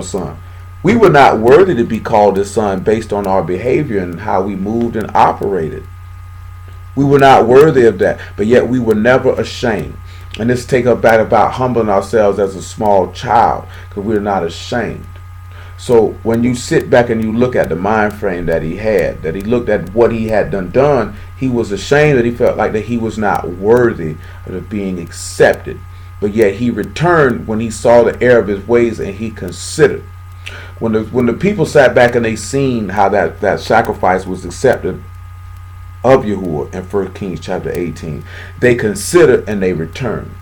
Speaker 1: son. We were not worthy to be called his son based on our behavior and how we moved and operated. We were not worthy of that, but yet we were never ashamed. And this take us back about humbling ourselves as a small child, because we're not ashamed. So when you sit back and you look at the mind frame that he had, that he looked at what he had done, he was ashamed, that he felt like that he was not worthy of being accepted. But yet he returned when he saw the error of his ways, and he considered. When the people sat back and they seen how that sacrifice was accepted of Yahuwah in 1 Kings chapter 18. They consider and they return.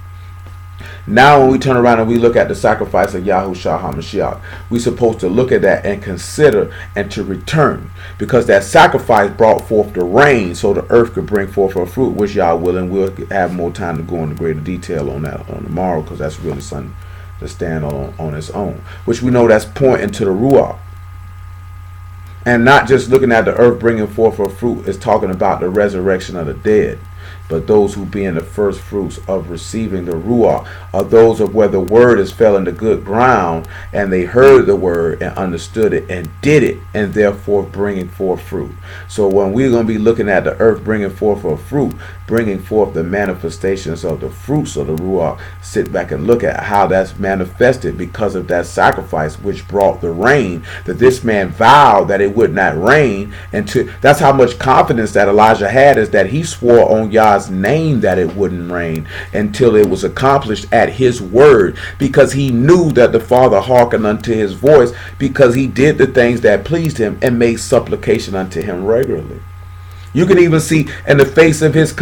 Speaker 1: Now when we turn around and we look at the sacrifice of Yahushua HaMashiach, we're supposed to look at that and consider and to return, because that sacrifice brought forth the rain so the earth could bring forth her fruit, which y'all will, and we'll have more time to go into greater detail on that on tomorrow, because that's really something to stand on its own, which we know that's pointing to the Ruach. And not just looking at the earth bringing forth her fruit, is talking about the resurrection of the dead. But those who being the first fruits of receiving the Ruach are those of where the word is fell into good ground, and they heard the word and understood it and did it, and therefore bringing forth fruit. So when we're going to be looking at the earth bringing forth her fruit, bringing forth the manifestations of the fruits of the Ruach, sit back and look at how that's manifested because of that sacrifice which brought the rain, that this man vowed that it would not rain. And that's how much confidence that Elijah had, is that he swore on Yah's name that it wouldn't rain until it was accomplished at his word, because he knew that the Father hearkened unto his voice, because he did the things that pleased him and made supplication unto him regularly. You can even see in the face of his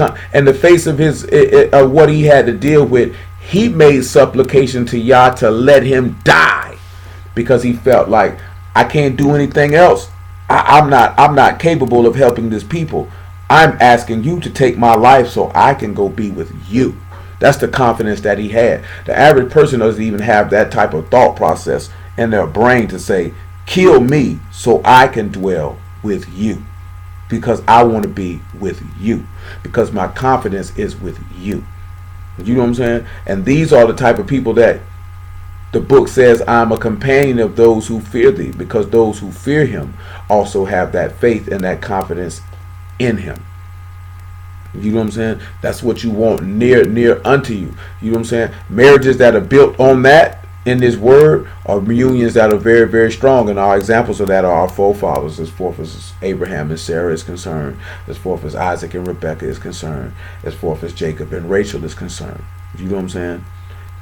Speaker 1: what he had to deal with, he made supplication to Yah to let him die, because he felt like, I can't do anything else. I'm not capable of helping this people. I'm asking you to take my life so I can go be with you. That's the confidence that he had. The average person doesn't even have that type of thought process in their brain to say, kill me so I can dwell with you, because I want to be with you, because my confidence is with you. You know what I'm saying? And these are the type of people that the book says, I'm a companion of those who fear thee, because those who fear him also have that faith and that confidence in him. You know what I'm saying? That's what you want near unto you. You know what I'm saying? Marriages that are built on that in this word are unions that are very, very strong. And our examples of that are our forefathers, as forth as Abraham and Sarah is concerned, as forth as Isaac and Rebekah is concerned, as forth as Jacob and Rachel is concerned. You know what I'm saying?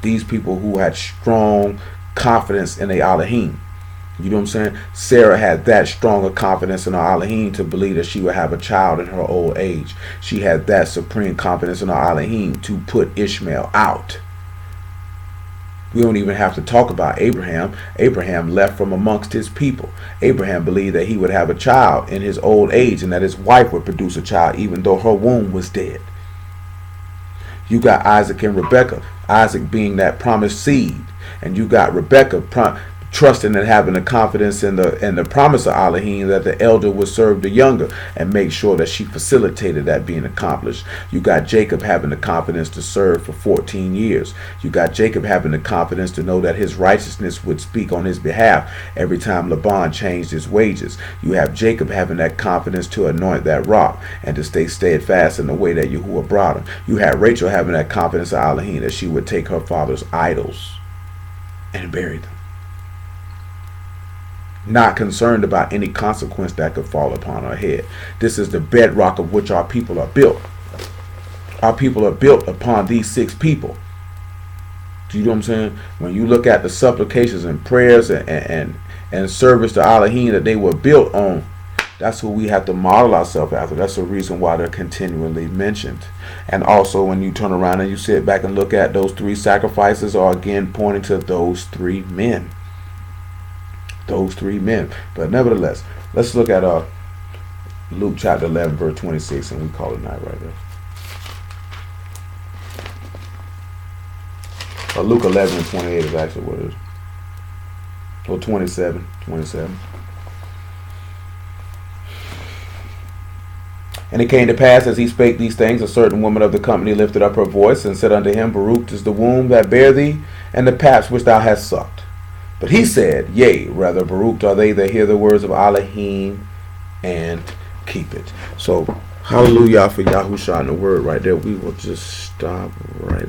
Speaker 1: These people who had strong confidence in the Elohim. You know what I'm saying? Sarah had that stronger confidence in her Elohim to believe that she would have a child in her old age. She had that supreme confidence in her Elohim to put Ishmael out. We don't even have to talk about Abraham. Abraham left from amongst his people. Abraham believed that he would have a child in his old age, and that his wife would produce a child even though her womb was dead. You got Isaac and Rebekah. Isaac being that promised seed, and you got Rebekah trusting and having the confidence in the promise of Elohim that the elder would serve the younger and make sure that she facilitated that being accomplished. You got Jacob having the confidence to serve for 14 years. You got Jacob having the confidence to know that his righteousness would speak on his behalf every time Laban changed his wages. You have Jacob having that confidence to anoint that rock and to stay steadfast in the way that Yahuwah brought him. You had Rachel having that confidence of Elohim that she would take her father's idols and bury them, not concerned about any consequence that could fall upon her head. This is the bedrock of which our people are built. Our people are built upon these 6 people. Do you know what I'm saying? When you look at the supplications and prayers and service to Elohim that they were built on, that's who we have to model ourselves after. That's the reason why they're continually mentioned. And also when you turn around and you sit back and look at those 3 sacrifices are again pointing to those 3 men. Those 3 men. But nevertheless, let's look at Luke chapter 11 verse 26, and we call it night right there. Luke 11 and 28 is actually what it is. Or 27. And it came to pass, as he spake these things, a certain woman of the company lifted up her voice and said unto him, Baruch is the womb that bare thee, and the paps which thou hast sucked. But he said, Yea, rather, Baruch are they that hear the words of Elohim and keep it. So, hallelujah for Yahushua and the word right there. We will just stop right